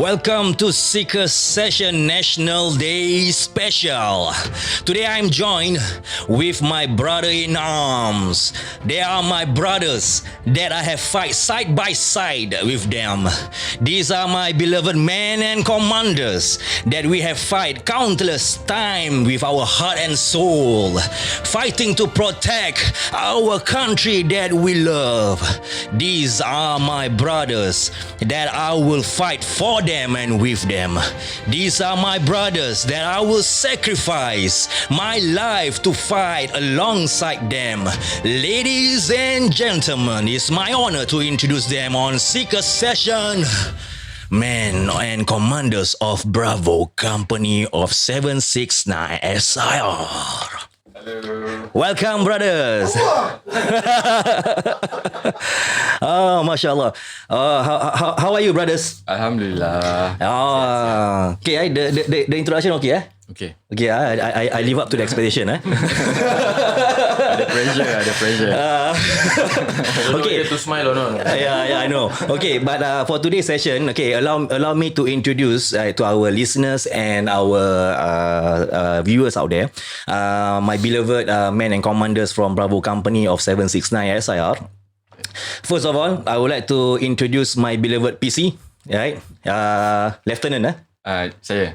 Welcome to Seeker Session National Day Special. Today I'm joined with my brother in arms. They are my brothers that I have fight side by side with them. These are my beloved men and commanders that we have fight countless time with our heart and soul, fighting to protect our country that we love. These are my brothers that I will fight for them and with them. These are my brothers that I will sacrifice my life to fight alongside them. Ladies and gentlemen, it's my honor to introduce them on Seeker Session. Men and commanders of Bravo Company of 769 SIR. Hello. Welcome, brothers. Oh, mashallah. How are you, brothers? Alhamdulillah. Okay. The introduction okay? Okay. Okay. I live up to the expectation. Ada pressure. Okay. Get to smile or not? Yeah, I know. Okay, but for today's session, okay, allow me to introduce to our listeners and our viewers out there, my beloved men and commanders from Bravo Company of 769 SIR. First of all, I would like to introduce my beloved PC, right? Lieutenant, Saya.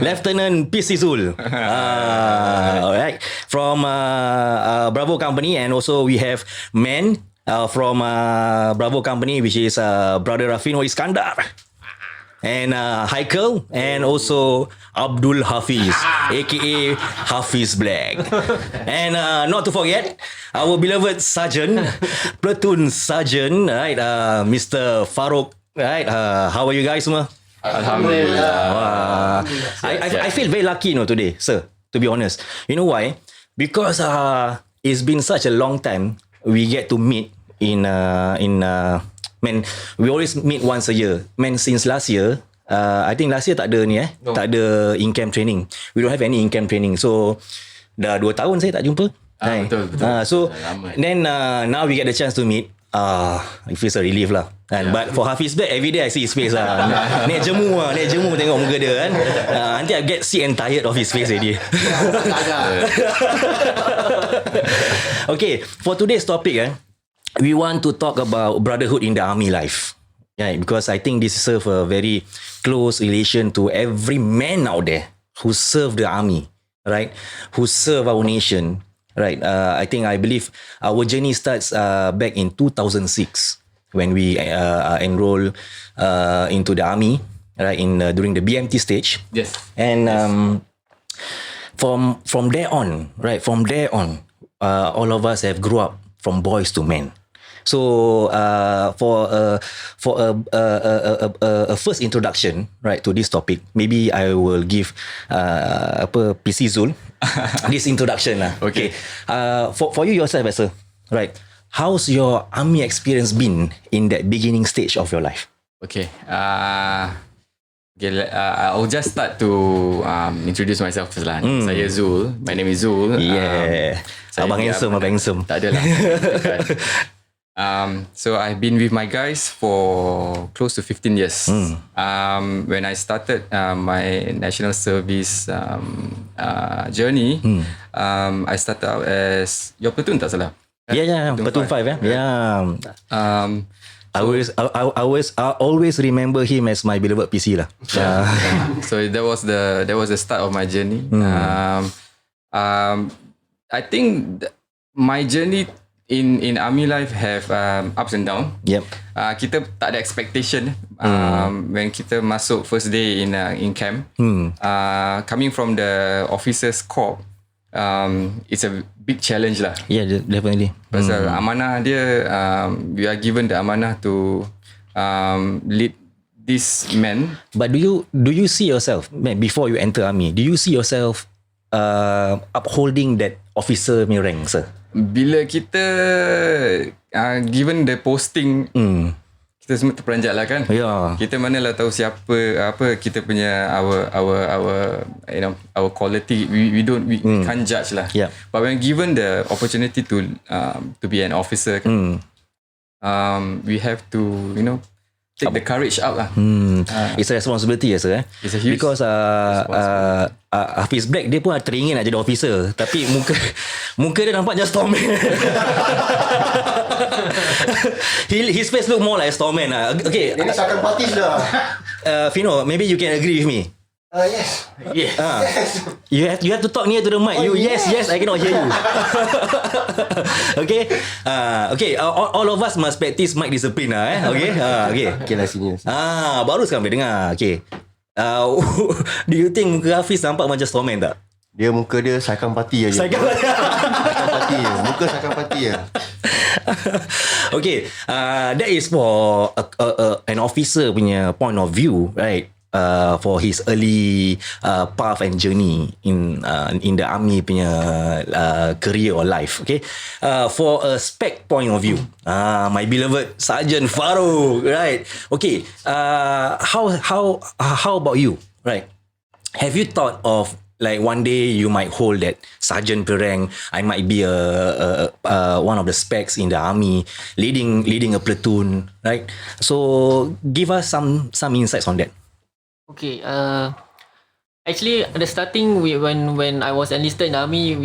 Lieutenant PC Zul. Alright, from Bravo Company, and also we have men from Bravo Company, which is brother Rafino Iskandar, and Haikal, and also Abdul Hafiz, aka Hafiz Black. And not to forget, our beloved Sergeant, Platoon Sergeant, right, Mr. Farouk, right? How are you guys, semua? Alhamdulillah. I feel very lucky, today, sir, to be honest. You know why? Because it's been such a long time we get to meet in man, we always meet once a year. Man, since last year, I think last year tak ada ni No. tak ada in-camp training. We don't have any in-camp training. So dah 2 tahun saya tak jumpa. Betul. So Lama. then now we get the chance to meet. It feels a relief lah. But for Hafiz Black, every day I see his face lah. Naik jemu tengok muka dia kan. Nanti I get sick and tired of his face already. Okay, for today's topic, we want to talk about brotherhood in the army life. Yeah, because I think this serves a very close relation to every man out there who serve the army, right? Who serve our nation, right? I believe our journey starts back in 2006 when we enroll into the army, right? During the BMT stage. Yes. And from there on, all of us have grew up from boys to men. So for a first introduction, right, to this topic, maybe I will give PC Zul this introduction lah. Okay. For you yourself, sir, right? How's your army experience been in that beginning stage of your life? Okay. I'll just start to introduce myself first lah. Saya Zul. My name is Zul. Yeah. Abang handsome. Tak adalah. So I've been with my guys for close to 15 years. When I started my national service journey, I started out as your platoon, tak salah? Yeah, Platoon 5, yeah. I always remember him as my beloved PC lah. So that was the start of my journey. I think my journey in army life have ups and down. Yep. Kita tak ada expectation when kita masuk first day in camp. Coming from the officers corps, it's a big challenge lah. Yeah, definitely. Pasal amanah dia, we are given the amanah to lead these men. But do you see yourself, man, before you enter army? Do you see yourself upholding that officer rank, sir? Bila kita given the posting, kita semua terperanjat lah kan. Yeah. Kita manalah tahu siapa, apa kita punya our quality. We can't judge lah. Yeah. But when given the opportunity to be an officer, we have to take the courage out lah. It's a responsibility, sir. It's a huge because Hafiz Black dia pun teringin nak jadi officer, tapi muka dia nampak just Stormman. His face look more like Stormman. Okay. Ini seakan parti sudah. Fino, maybe you can agree with me. Yes. Yes. You have to talk near to the mic. Yes, I cannot hear you. Okay. All of us must practice mic discipline lah. Okay. Okay lah sini. Baru sekarang boleh dengar. Okay. Do you think muka Hafiz nampak macam Stormman tak? Dia muka dia seakan parti aja. Seakan parti. Muka seakan parti je. Okay. That is for an officer punya point of view, right? For his early path and journey in the army punya career or life. Okay. For a spec point of view, my beloved Sergeant Farouk, right? Okay. How about you, right? Have you thought of like one day you might hold that sergeant rank? I might be one of the specs in the army, leading a platoon, right? So give us some insights on that. Okay, actually at the starting when I was enlisted in the army,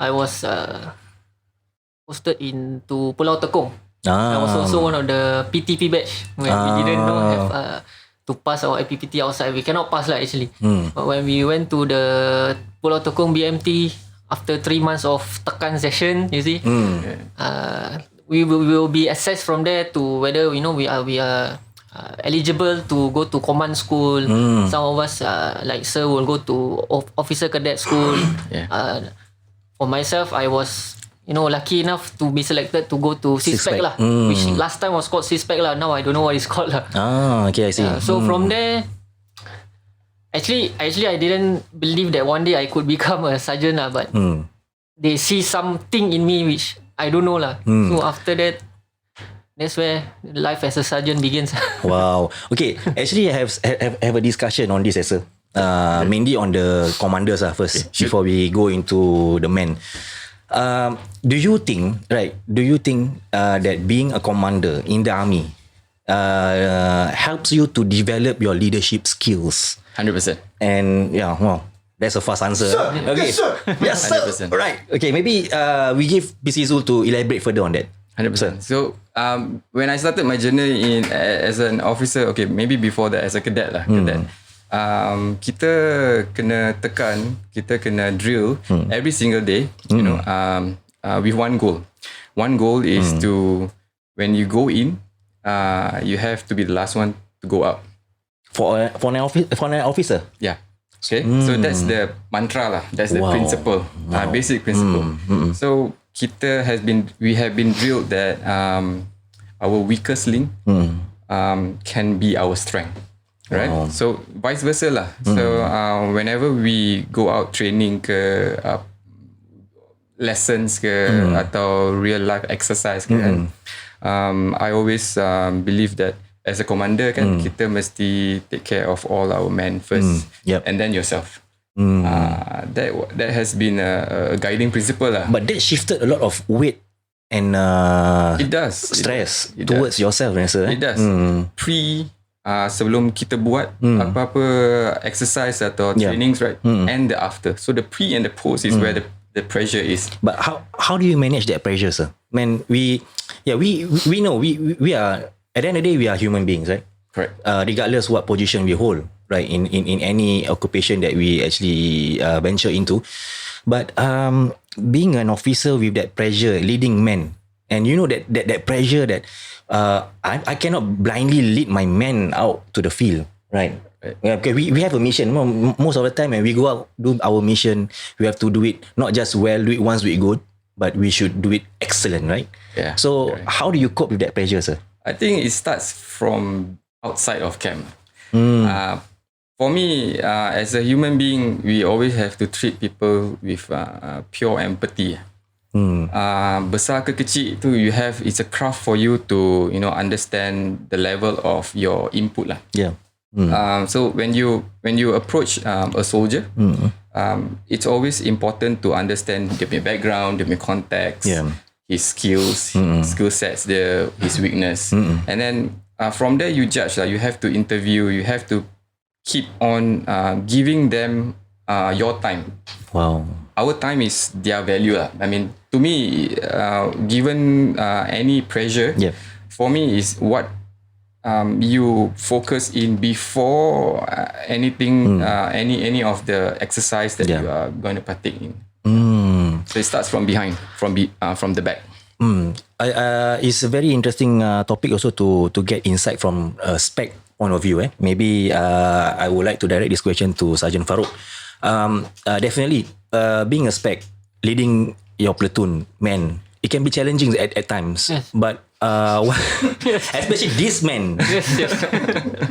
I was posted into Pulau Tekong. I was also one of the PTP batch when we didn't have to pass our IPPT outside. We cannot pass lah actually. But when we went to the Pulau Tekong BMT after 3 months of tekan session, you see, we will be assessed from there to whether we are eligible to go to command school. Some of us like sir will go to officer cadet school. For myself, I was lucky enough to be selected to go to CISPEC lah, which last time was called CISPEC lah. Now I don't know what it's called lah. Okay, I see. So from there, actually I didn't believe that one day I could become a sergeant lah, but they see something in me which I don't know lah. So after that, that's where life as a sergeant begins. Wow. Okay. Actually, I have a discussion on this, sir. Mainly on the commanders first, before we go into the men. Do you think that being a commander in the army helps you to develop your leadership skills? 100%. And wow, that's a fast answer. Sir, Okay. yes, sir. Yes, sir. 100%. Right. Okay, maybe we give PC Zul to elaborate further on that. 100%. So when I started my journey as an officer, okay, maybe before that as a cadet lah, kita kena tekan, kita kena drill every single day, with one goal. One goal is to, when you go in, you have to be the last one to go out. For an officer. Yeah. Okay. So that's the mantra lah. That's the principle, basic principle. So we have been drilled that our weakest link can be our strength, right? So vice versa lah. So whenever we go out training ke lessons ke atau real life exercise ke I always believe that as a commander kan kita mesti take care of all our men first, and then yourself. That has been a guiding principle lah. But that shifted a lot of weight and it does stress towards yourself, sir. It does. Sebelum kita buat apa-apa exercise atau trainings, right? And the after. So the pre and the post is where the pressure is. But how do you manage that pressure, sir? Man, we know we are, at the end of the day, we are human beings, right? Correct. Regardless what position we hold, right, in any occupation that we actually venture into. But being an officer with that pressure, leading men, and that pressure that I cannot blindly lead my men out to the field, right? Okay, we have a mission. Most of the time when we go out do our mission, we have to do it not just well, do it once, do it good, but we should do it excellent, right? Yeah. So how do you cope with that pressure, sir? I think it starts from outside of camp. For me, as a human being, we always have to treat people with pure empathy. Besar ke kecil tu, it's a craft for you to understand the level of your input lah. Yeah. So when you approach a soldier, it's always important to understand their background, their context, his skills, skill sets, his weakness, and then from there you judge. You have to interview. You have to keep on giving them your time. Wow. Our time is their value. I mean, to me, given any pressure, Yeah. for me is what you focus in before anything, any of the exercise that Yeah. you are going to partake in. Mm. So it starts from behind, from the back. It's a very interesting topic also to get insight from a spec point of view. Maybe I would like to direct this question to Sergeant Farouk. Definitely, being a spec, leading your platoon, man, it can be challenging at times. Yes. But especially this man,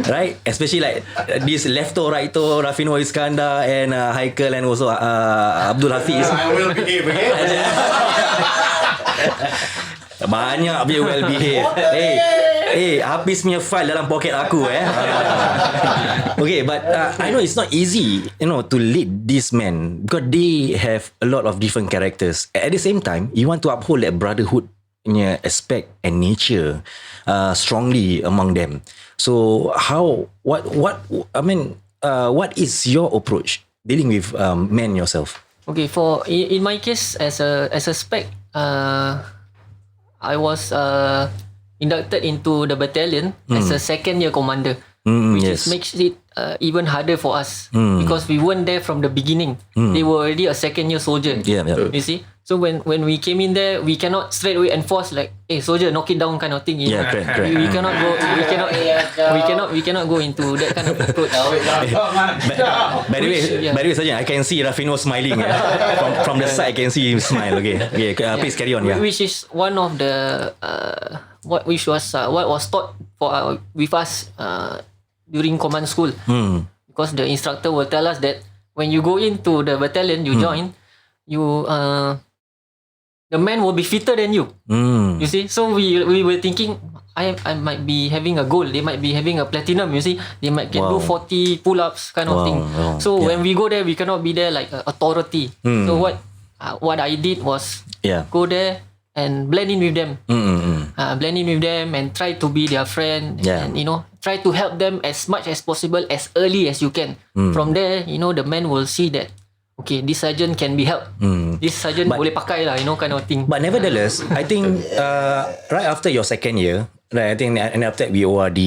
right? Especially like this lefto, righto, Rafino Iskandar and Haikal and also Abdul Hafiz. I will behave, okay? Banyak punya well behave. Habis punya file dalam poket aku Okay, but I know it's not easy, to lead these men because they have a lot of different characters. At the same time, you want to uphold that brotherhood punya aspect and nature strongly among them. So what is your approach dealing with men yourself? Okay, in my case as a spec, I was inducted into the battalion as a second year commander, which yes. makes it even harder for us because we weren't there from the beginning. They were already a second year soldier. Yeah. You see, so when we came in there, we cannot straight away enforce like, hey soldier, knock it down kind of thing. Yeah, correct. We cannot go. We cannot go into that kind of approach. By the way, Sergeant, I can see Rafino smiling. From the side, I can see him smile. Okay, please carry on. Yeah. Which is one of the what was taught with us during command school. Because the instructor will tell us that when you go into the battalion, you join, the man will be fitter than you. You see, so we were thinking, I might be having a gold, they might be having a platinum. You see, they might can do 40 pull-ups kind of thing. Wow. So when we go there, we cannot be there like authority. So what I did was go there and blend in with them. Blend in with them and try to be their friend. And try to help them as much as possible as early as you can. From there, the man will see that, okay, this sergeant can be helped. This sergeant boleh pakai lah, kind of thing. But nevertheless, I think right after your second year, right, I think, and after that we ORD,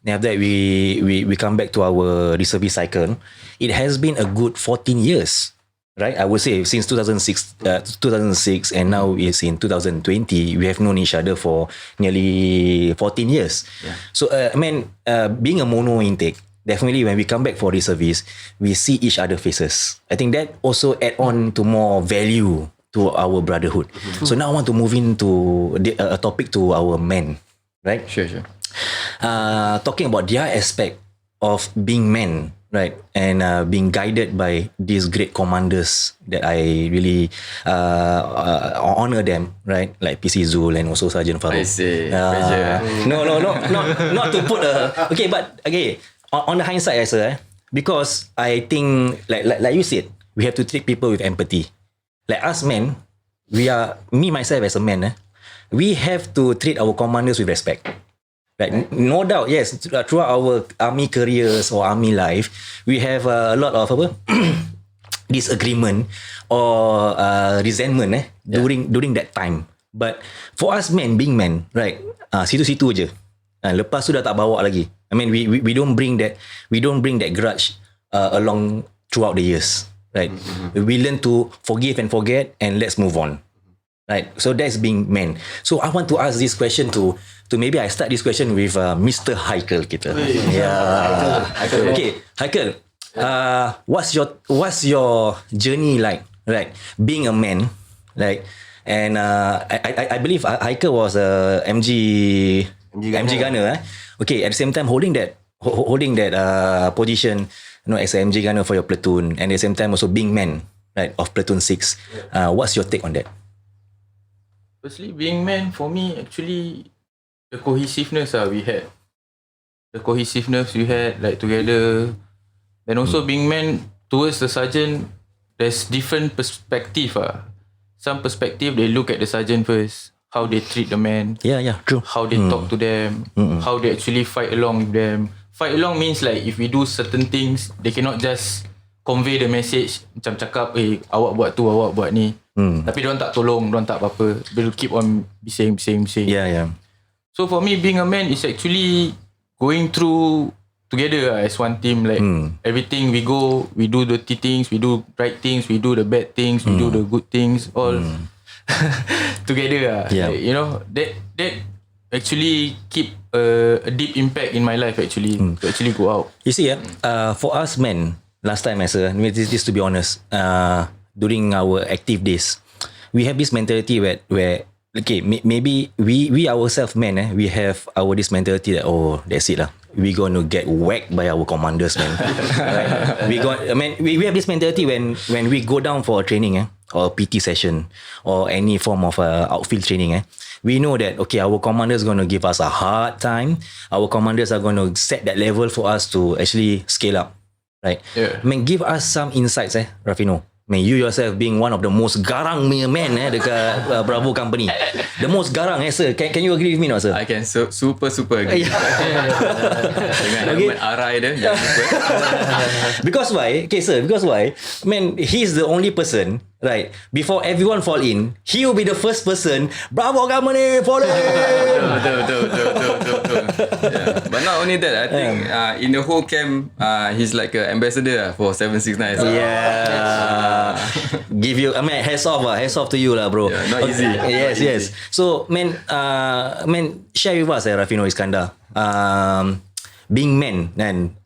then after that we come back to our reservist cycle. It has been a good 14 years, right? I would say since 2006, and now it's in 2020. We have known each other for nearly 14 years. Yeah. So being a mono intake, definitely when we come back for reservice, we see each other faces. I think that also add on to more value to our brotherhood. So now I want to move into a topic to our men, right? Sure. Talking about their aspect of being men, right, and being guided by these great commanders that I really honor them, right, like PC Zul and also Sergeant Farouk. I see. Pressure. No, not to put okay, but okay, on the hindsight, because I think like you said, we have to treat people with empathy. Like us men, me myself as a man, we have to treat our commanders with respect. Right? No doubt, yes, throughout our army careers or army life, we have a lot of disagreement or resentment during that time. But for us men, being men, right, situ-situ je. Lepas tu dah tak bawa lagi. I mean, we don't bring that grudge along throughout the years, right? We learn to forgive and forget, and let's move on, right? So that's being men. So I want to ask this question to maybe I start this question with Mr. Haikal kita. Yeah. Okay, Haikal. What's your journey like, right? Being a man, like, and I believe Haikal was a MG gunner. Okay, at the same time holding that position, as a MG gunner for your platoon, and at the same time also being man, right, of platoon 6. What's your take on that? Firstly, being man for me, actually, the cohesiveness we had. The cohesiveness we had, like together. And also being man towards the sergeant, there's different perspective. Some perspective, they look at the sergeant first. how they treat the men, True. how they talk to them, how they actually fight along with them. Fight along means like if we do certain things, they cannot just convey the message macam cakap awak buat tu, awak buat ni. Tapi diorang tak tolong, diorang tak apa-apa. They'll keep on saying. Yeah. So for me, being a man is actually going through together as one team. Like everything we go, we do dirty things, we do right things, we do the bad things, we do the good things, all together. Yeah. Like, you know, that actually keep a deep impact in my life actually to actually go out. You see, for us men, last time as this to be honest, during our active days, we have this mentality where okay, maybe we ourselves men, we have this mentality that that's it lah. We gonna get whacked by our commanders, man. Right? We have this mentality when we go down for a training, or a PT session, or any form of outfield training, we know that okay, our commanders gonna give us a hard time. Our commanders are gonna set that level for us to actually scale up, right? Yeah. Give us some insights, Rafino. You yourself being one of the most garang punya man dekat Bravo company. The most garang, sir. Can you agree with me, not, sir? I can super agree. Dengan helmet arai dia, jangan lupa. Because why? Okay, sir. Because why? Man, he's the only person, right? Before everyone fall in, he will be the first person. Bravo company, fall in. Betul. Yeah. But not only that, I think in the whole camp, he's like an ambassador for 769. Yeah. Give you, hats off to you lah, bro. Yeah, not easy. Yes. So, man, share with us, Rafino Iskandar. Being men, and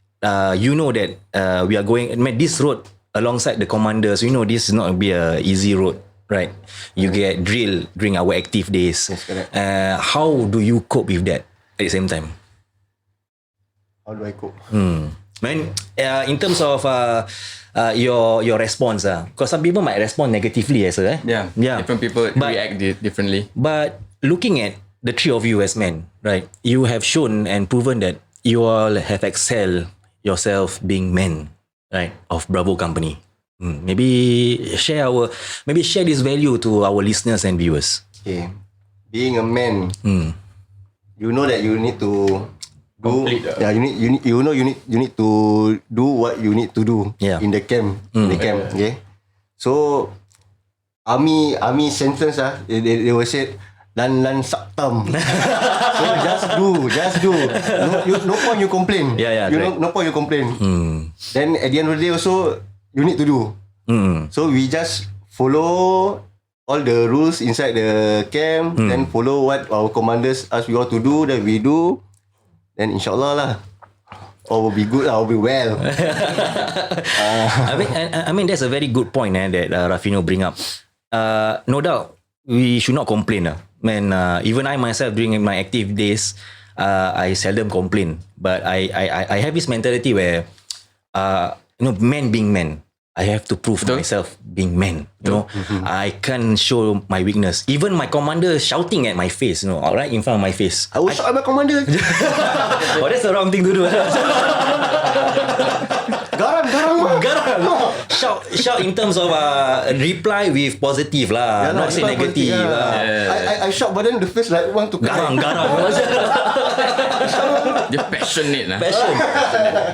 you know that we are going, this road alongside the commanders. You know this is not be a easy road, right? You get drilled during our active days. Yes, correct. How do you cope with that at the same time? How do I cope? Man, in terms of your response, because some people might respond negatively, sir. Yeah. Different people react differently. But looking at the three of you as men, right? You have shown and proven that you all have excelled yourself being men, right? Of Bravo company. Maybe share this value to our listeners and viewers. Okay. Being a man, you know that you need to do. You need to do what you need to do in the camp. Okay. So army sentence they will say lan saktam. So just do. No point you complain. No point you complain. Then at the end of the day also you need to do. So we just follow all the rules inside the camp, then follow what our commanders ask we all to do, then we do. Then inshallah lah, all will be good, all will be well. I mean that's a very good point that Rafino bring up. No doubt we should not complain. Man, even I myself during my active days, I seldom complain. But I have this mentality where, men being men, I have to prove myself being man. I can't show my weakness. Even my commander shouting at my face, right in front of my face. I will shout at my commander. That's the wrong thing to do. Garang. Shout in terms of reply with positive lah, not say negative lah. I shout, but then the face like want to cry. Garang. Dia passionate lah.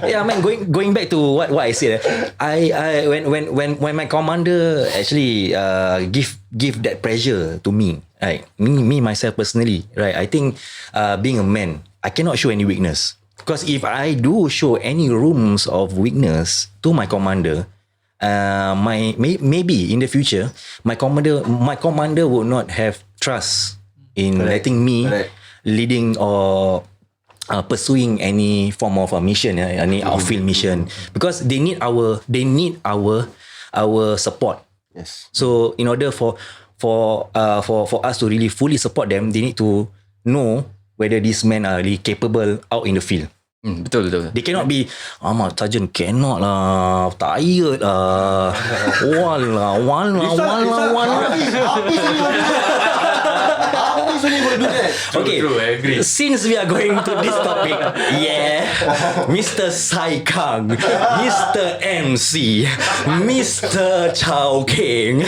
Yeah, man. Going back to what I said, I when my commander actually give that pressure to me, right? Me myself personally, right? I think being a man, I cannot show any weakness. Because if I do show any rooms of weakness to my commander, maybe in the future, my commander would not have trust in letting me leading or pursuing any form of a mission, any outfield mission, because they need our support. Yes. So in order for us to really fully support them, they need to know whether these men are really capable out in the field. Betul. They cannot be, Sergeant cannot lah, tired lah, Okay, True, I agree. since we are going to this topic, Mr. Sai Kang, Mr. MC, Mr. Chao Keng,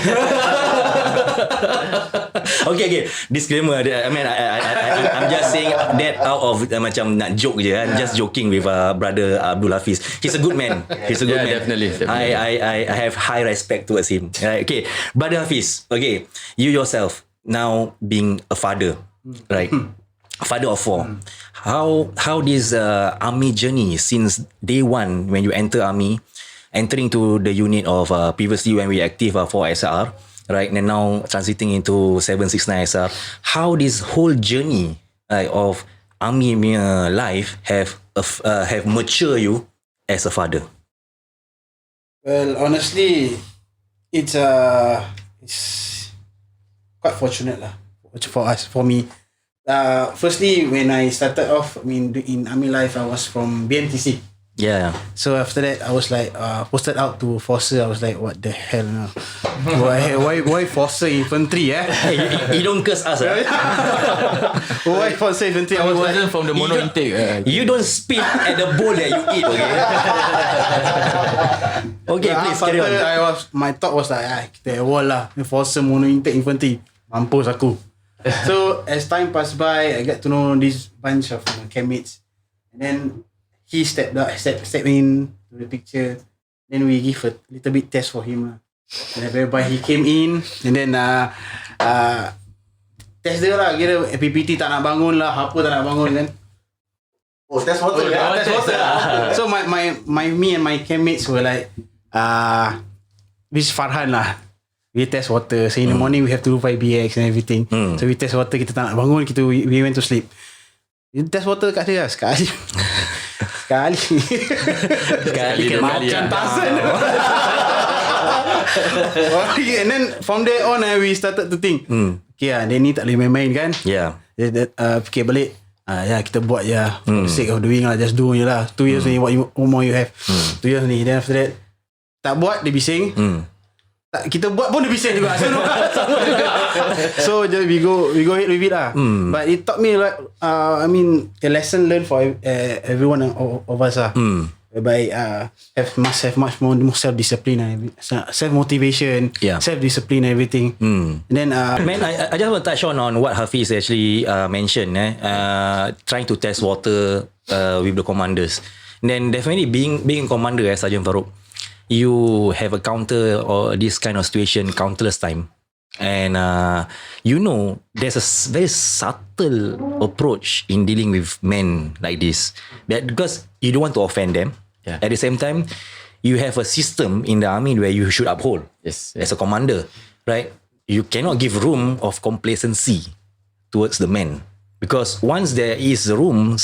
Okay. Disclaimer. I mean, I'm just saying that out of macam nak joke je. I'm just joking with brother Abdul Hafiz. He's a good man. He's a good man. Definitely. I have high respect towards him. Right? Okay, brother Hafiz. Okay, you yourself now being a father, right? Father of 4. How this army journey since day one when you enter army, entering to the unit of previously when we active for SR, right, and now transiting into 769 SR. How this whole journey of army life have matured you as a father? Well, honestly, it's quite fortunate lah for us, for me. Firstly, when I started off, in army life, I was from BMTC. Yeah. So after that, I was like posted out to Forcer. I was like, what the hell now? why Forcer infantry? You don't curse us. Why Forcer infantry? I was wasn't from the mono intake. You don't spit at the bowl that you eat. Okay, please carry on. My thought was like, kita wall lah, Forcer mono intake infantry. Mampus aku. So as time passed by, I got to know this bunch of camp mates, and then he stepped in to the picture. Then we give a little bit test for him. And whereby he came in, and then test dia lah, kira PPT tak nak bangun lah, apa tak nak bangun kan. Oh, test water. Test water. So me and my camp mates were like, this Farhan lah. We test water. So in the morning we have to do 5BX and everything. So we test water, kita tak nak bangun, we went to sleep. You test water kat dia lah, sekali. Sekali makan tasan. And then from there on we started to think, okay lah, dia ni tak boleh main-main kan. Yeah. Fikir balik, kita buat je for the sake of doing lah, just do je lah. 2 years ni, what more you have. 2 years ni. Then after that, tak buat, dia bising. Kita buat pun dia bising juga. So we go ahead with it lah. But it taught me like a lesson learned for everyone of us lah. Whereby must have much more self-discipline, self-motivation, self-discipline, everything. And then man, I just want to touch on what Hafiz actually mentioned, trying to test water with the commanders. And then definitely being a commander, Sergeant Farouk, you have a counter or this kind of situation countless time, and there's a very subtle approach in dealing with men like this, because you don't want to offend them. At the same time, you have a system in the army where you should uphold. As a commander, right? You cannot give room of complacency towards the men, because once there is room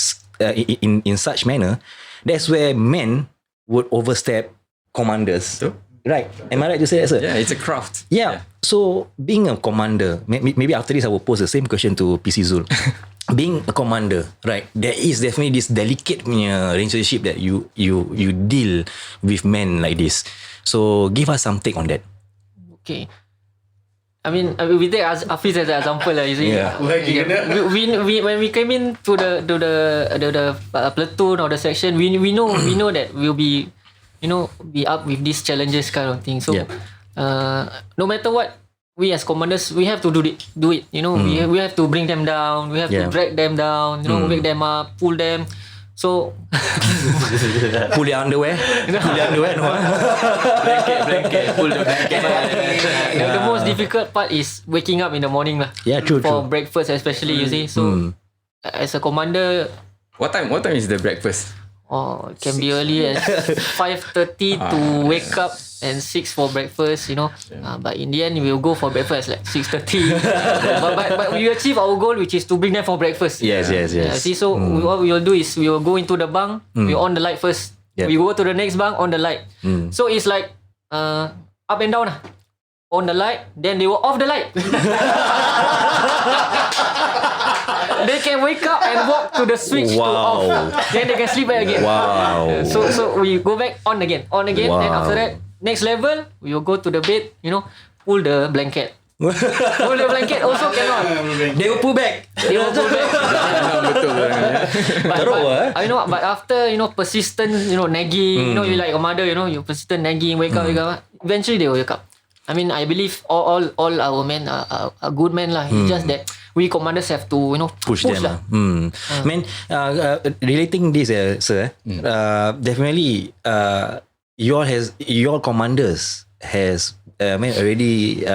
in such manner, that's where men would overstep commanders. Right? Am I right to say that, sir? Yeah, it's a craft. Yeah. So being a commander, maybe after this I will pose the same question to PC Zul. Being a commander, right? There is definitely this delicate relationship that you deal with men like this. So give us some take on that. Okay. We take Hafiz as an example lah. You see, we when we came in to the platoon or the section, we know that we'll be up with these challenges kind of thing. So no matter what, we as commanders, we have to do it. We have to bring them down. We have to drag them down. Wake them up, pull them. So pull their underwear. No. Blanket, pull the blanket. The most difficult part is waking up in the morning lah. Yeah, true. For breakfast especially, you see. So as a commander, what time is the breakfast? it can be early as 5:30 to wake up and 6 for breakfast, but in the end we will go for breakfast like 6:30. but we achieve our goal, which is to bring them for breakfast. Yes. See, so what we will do is we will go into the bunk, we on the light first. We go to the next bunk, on the light. So it's like up and down lah. On the light, then they will off the light. They can wake up and walk to the switch to off. Then they can sleep back again. Wow. So we go back on again. Wow. Then after that, next level, we will go to the bed, pull the blanket. Pull the blanket also cannot. They will pull back. But after persistent nagging, you like a mother, you persistent nagging, wake up, eventually they will wake up. I mean, I believe all our men are good men lah. It's just that we commanders have to, push them lah. Man, relating this sir, definitely your commanders has already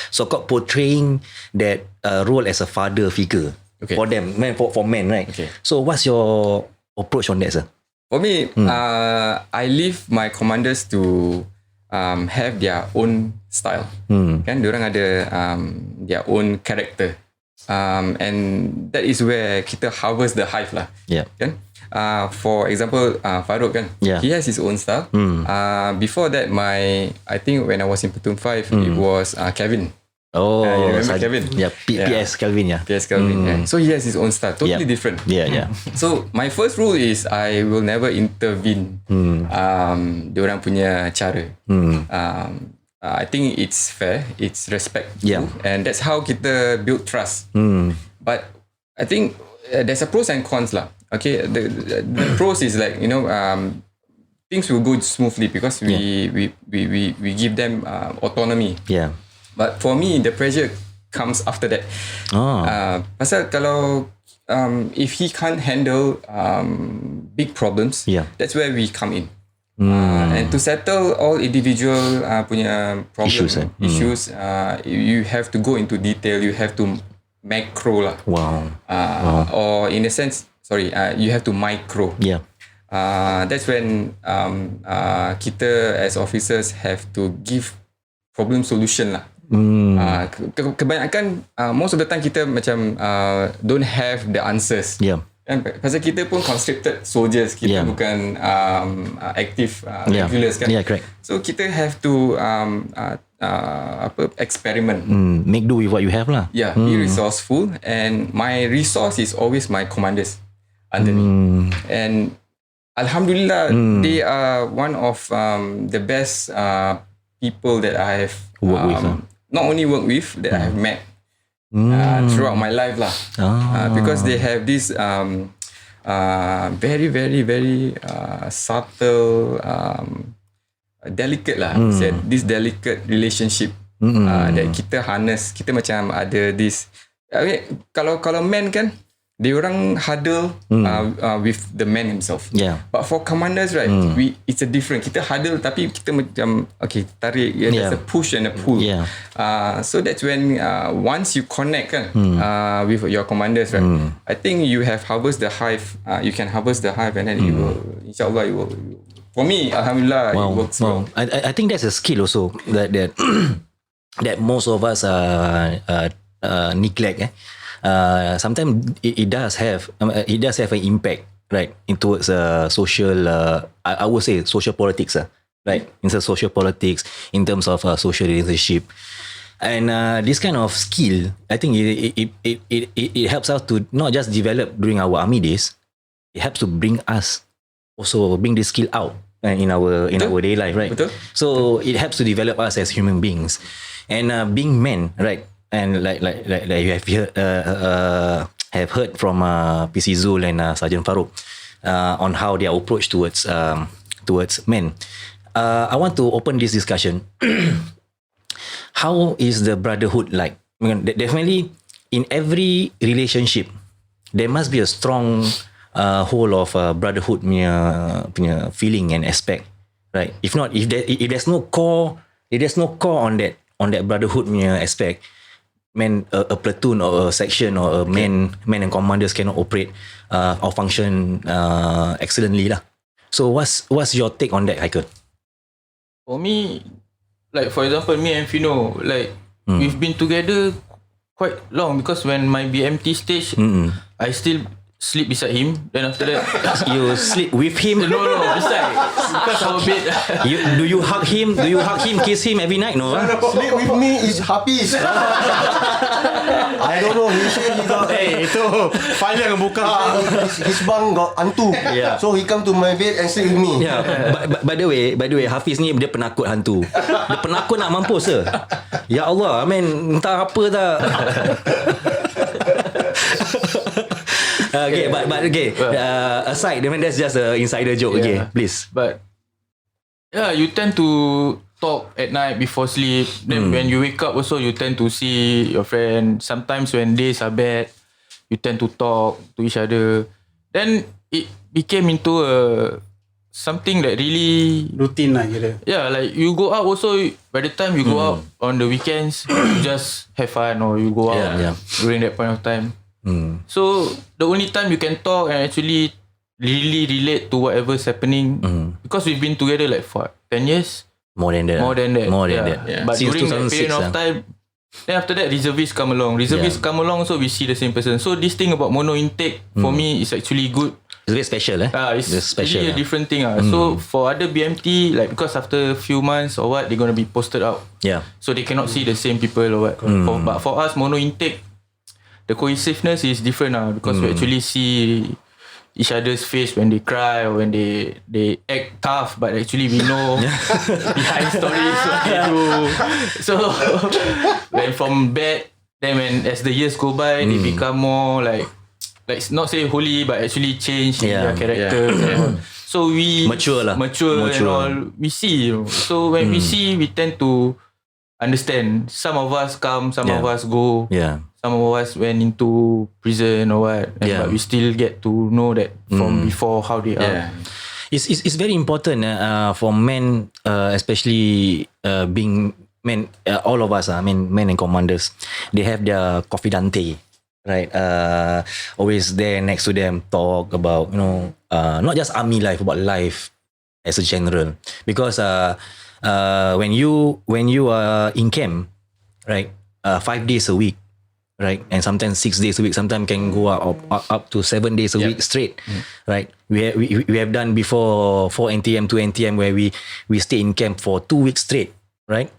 so-called portraying that role as a father figure for them, for men, right? Okay. So what's your approach on that, sir? For me, I leave my commanders to have their own style. Kan, diorang ada their own character. And that is where kita harvest the hive lah. Yeah. Kan? For example, Farouk kan, he has his own style. Before that, I think when I was in Platoon 5, it was Kevin. Oh, you remember Kevin? Yeah, PS Kelvin, yeah. PS Kelvin. Yeah. So he has his own style, totally different. Yeah. So my first rule is I will never intervene diorang punya cara. I think it's fair, it's respectful, and that's how kita build trust. But I think there's a pros and cons lah. Okay, the pros is like, things will go smoothly because we give them autonomy. Yeah. But for me, the pressure comes after that. Pasal kalau if he can't handle big problems, that's where we come in. And to settle all individual punya problems, issues, you have to go into detail. You have to macro lah. Or in a sense, you have to micro. Yeah. That's when kita as officers have to give problem solution lah. Kebanyakan most of the time kita macam don't have the answers. Kan, pasal kita pun conscripted soldiers, kita bukan active regulars kan. Correct. So kita have to experiment. Make do with what you have lah. Be resourceful, and my resource is always my commanders under me. And Alhamdulillah, they are one of the best people that I have not only worked with, that I have met throughout my life lah. Because they have this very, very, very subtle, delicate lah. This delicate relationship that kita harness. Kita macam ada this. Kalau men kan, dia orang huddle with the man himself. But for commanders, right, it's a different. Kita huddle tapi kita macam tarik. There's a push and a pull. So that's when once you connect kan with your commanders, right, I think you have harvest the hive. You can harvest the hive, and then it will, inshallah, it will. For me, alhamdulillah, it works well. I think that's a skill also that that most of us neglect. Sometimes it does have an impact, right, towards social. I would say social politics, right, in social politics, in terms of social relationship, and this kind of skill, I think it helps us to not just develop during our army days. It helps to bring this skill out in our daily life, right? So it helps to develop us as human beings, and being men, right? And like you have heard from PC Zul and Sergeant Farouk on how their approach towards men. I want to open this discussion. How is the brotherhood like? I mean, definitely, in every relationship, there must be a strong whole of brotherhood punya feeling and aspect, right? If not, if there's no core on that brotherhood punya aspect, a platoon or a section or a men and commanders cannot operate or function excellently lah. So what's your take on that, Haikal? For me, like for example, me and Fino, like we've been together quite long, because when my BMT stage, I still sleep beside him. Then after that, you sleep with him? No, beside. Because our bed. Do you hug him? Kiss him every night? No. Sleep with me is Hafiz. I don't know. He said he got. Itu file yang buka. His bang got hantu. So he come to my bed and sleep with me. By the way, Hafiz ni dia penakut hantu. Dia penakut nak mampus ke? Ya Allah, entah apa tak. Okay, but okay. Aside, that's just an insider joke. Okay, please. But you tend to talk at night before sleep. Then when you wake up also, you tend to see your friend. Sometimes when days are bad, you tend to talk to each other. Then it became into something that really Routine lah kira. Yeah, like you go out also. By the time you go out on the weekends, you just have fun, or you go out during that point of time. So the only time you can talk and actually really relate to whatever's happening, because we've been together like for 10 years. More than that. Yeah. But Since during that 2006, period of time, then after that reservists come along. Come along, so we see the same person. So this thing about mono intake for me is actually good. It's very special, It's special, really a different thing. So for other BMT, like because after a few months or what, they're gonna be posted out. Yeah. So they cannot see the same people or what. But for us, mono intake, the cohesiveness is different because we actually see each other's face when they cry or when they act tough, but actually we know behind stories what they do. So when from bad, then when as the years go by, they become more like not say holy, but actually change their character. So we mature and all. We see, so when we see, we tend to understand. Some of us come, some of us go. Some of us went into prison or what, but we still get to know that from before how they are. It's very important for men, especially being men. All of us, men and commanders, they have their confidante, right? Always there next to them, talk about not just army life, but life as a general. Because when you are in camp, right, 5 days a week. Right, and sometimes 6 days a week. Sometimes can go up to 7 days a week straight. Right, we have done before 4 NTM, 2 NTM where we stay in camp for 2 weeks straight. Right,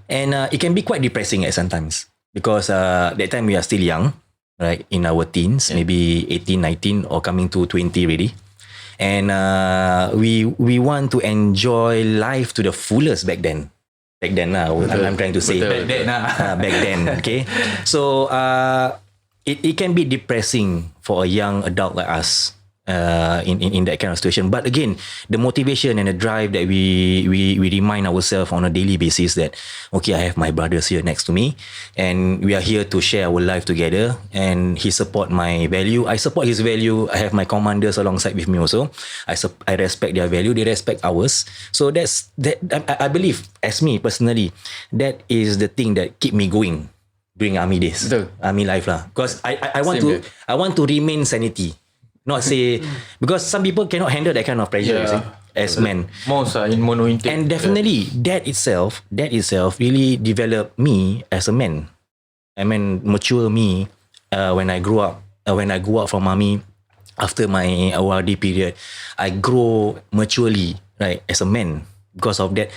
and it can be quite depressing at sometimes because that time we are still young, right, in our teens, maybe 18, 19 or coming to 20 already, and we want to enjoy life to the fullest back then. I'm trying to say back then. Okay, so it can be depressing for a young adult like us in that kind of situation. But again, the motivation and the drive that we remind ourselves on a daily basis that okay, I have my brothers here next to me, and we are here to share our life together. And he support my value, I support his value. I have my commanders alongside with me also. I respect their value, they respect ours. So that's that. I believe, as me personally, that is the thing that keep me going during army days, army life lah. Because I want to remain sanity. Not say because some people cannot handle that kind of pressure, you see, as men. Most are in mono intake. And definitely that itself really developed me as a man. Mature me when I grew up. When I go out from army after my ORD period, I grow maturely, right, as a man because of that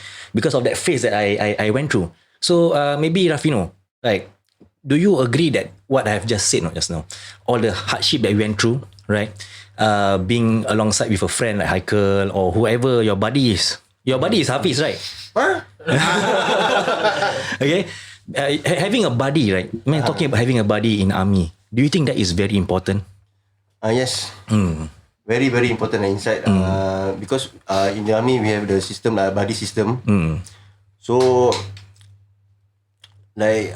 phase that I went through. So maybe Rafino, like, do you agree that what I have just said just now, all the hardship that we went through, right? Being alongside with a friend like Haikal or whoever your buddy is. Your buddy is Hafiz, right? Okay. Having a buddy, right? Talking about having a buddy in army. Do you think that is very important? Yes. Very, very important inside. Because in the army we have the system, buddy system. So like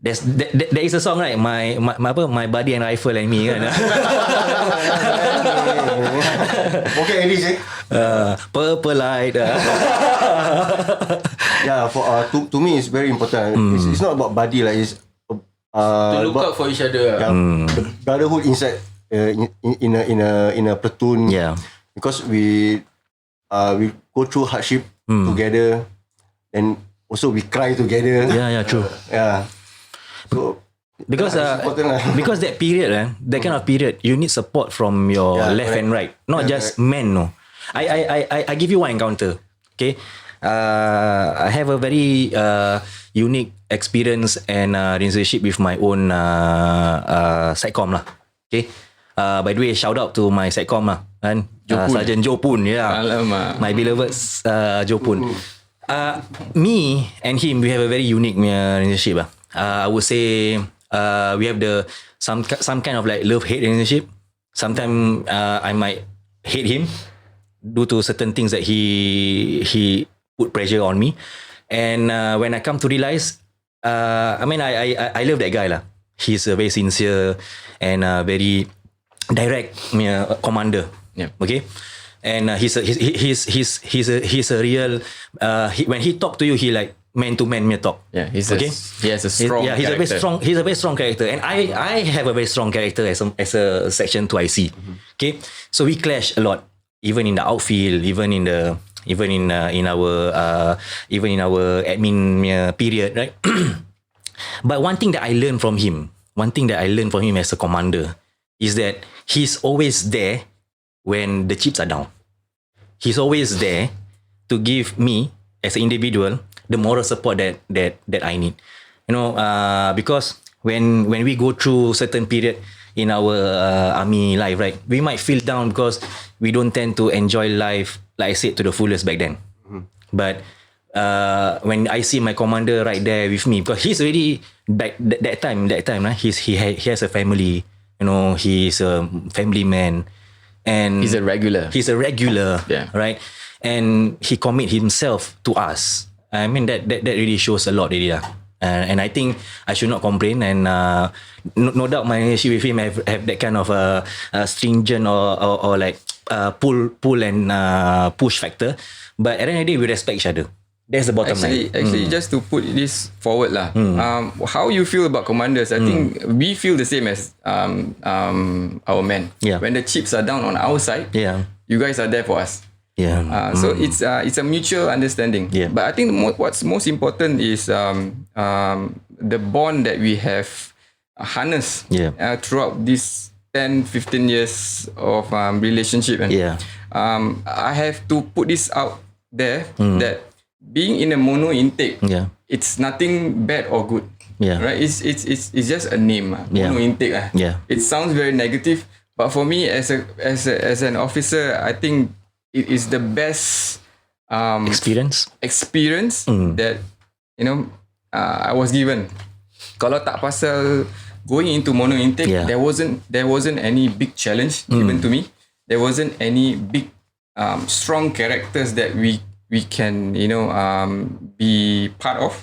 there is a song, right? My buddy and rifle and me, kan? Okay, Eddie, Purple light. Yeah, for to me it's very important. It's not about buddy, like it's to look out for each other. The brotherhood inside in a platoon. Yeah. Because we go through hardship together, and also we cry together. Yeah, true. Yeah. So because that period, that kind of period, you need support from your left and right, not just men. No, I give you one encounter. Okay, I have a very unique experience and relationship with my own Satcom lah. Okay, by the way, shout out to my Satcom lah, kan, Sergeant Jopun, my beloved Jopun. Me and him, we have a very unique relationship. I would say we have some kind of like love-hate relationship. Sometimes I might hate him due to certain things that he put pressure on me. And when I come to realize, I love that guy lah. He's a very sincere and very direct commander. Yeah. Okay. And he's a real. When he talk to you, he like man to man talk. Yeah, he has a strong. He's a very strong. He's a very strong character, and I have a very strong character as a Section 2 IC. Okay, so we clash a lot, even in the outfield, even in our admin period, right? But one thing that I learned from him as a commander is that he's always there when the chips are down. He's always there to give me as an individual the moral support that I need. Because when we go through certain period in our army life, right, we might feel down because we don't tend to enjoy life, like I said, to the fullest back then. But when I see my commander right there with me, because he's already that time, right, he has a family. He's a family man, and He's a regular, yeah, right, and he commit himself to us. I mean that really shows a lot, really lah. And I think I should not complain. And no doubt my relationship with him have that kind of stringent or like pull and push factor. But at the end of the day, we respect each other. That's the bottom line. Actually, just to put this forward lah, how you feel about commanders? I think we feel the same as our men. Yeah. When the chips are down on our side, Yeah. you guys are there for us. Yeah. So it's a mutual understanding. Yeah. But I think what's most important is the bond that we have harnessed throughout this 10-15 years of relationship. And Yeah. I have to put this out there that being in a mono intake, it's nothing bad or good. Yeah. Right? It's just a name. Mono intake. Yeah. It sounds very negative, but for me as an officer, I think it is the best experience that I was given. Kalau tak pasal going into mono intake, there wasn't any big challenge given to me. There wasn't any big strong characters that we can be part of.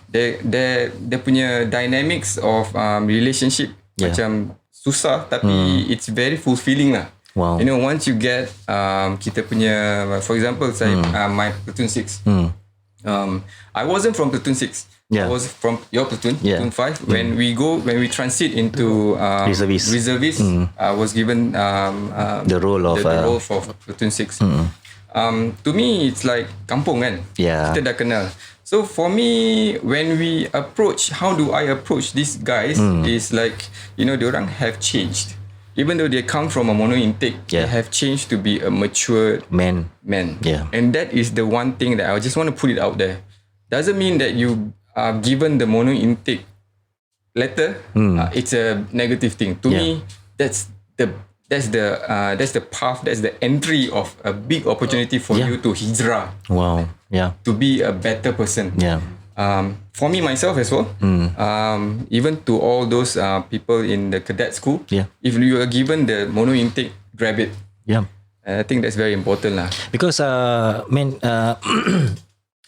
Dia punya dynamics of relationship macam susah tapi it's very fulfilling lah. Wow. Once you get kita punya, for example, my platoon 6. I wasn't from platoon 6. I was from your platoon, platoon 5. When we transit into reservist, I was given the role for platoon 6. To me, it's like kampung kan. Yeah. Kita dah kenal. So for me, when we approach, how do I approach these guys? Is like, diorang have changed. Even though they come from a mono intake, they have changed to be a mature man. Yeah. And that is the one thing that I just want to put it out there. Doesn't mean that you are given the mono intake letter, it's a negative thing. To me, that's the path, that's the entry of a big opportunity for you to hijrah. Wow. Yeah. To be a better person. Yeah. For me myself as well, even to all those people in the cadet school, if you are given the mono intake, grab it. Yeah. I think that's very important lah. Because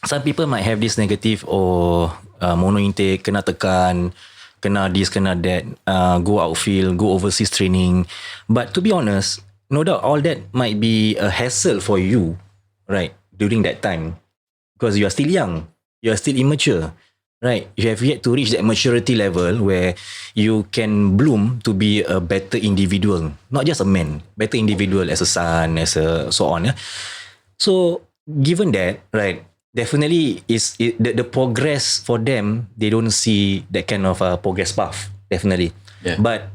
some people might have this negative mono intake, kena tekan, kena this, kena that, go outfield, go overseas training. But to be honest, no doubt all that might be a hassle for you, right, during that time. Because you are still young. You are still immature, right? You have yet to reach that maturity level where you can bloom to be a better individual, not just a man, better individual as a son, as a so on. Yeah? So given that, right, definitely the progress for them, they don't see that kind of progress path, definitely. Yeah. But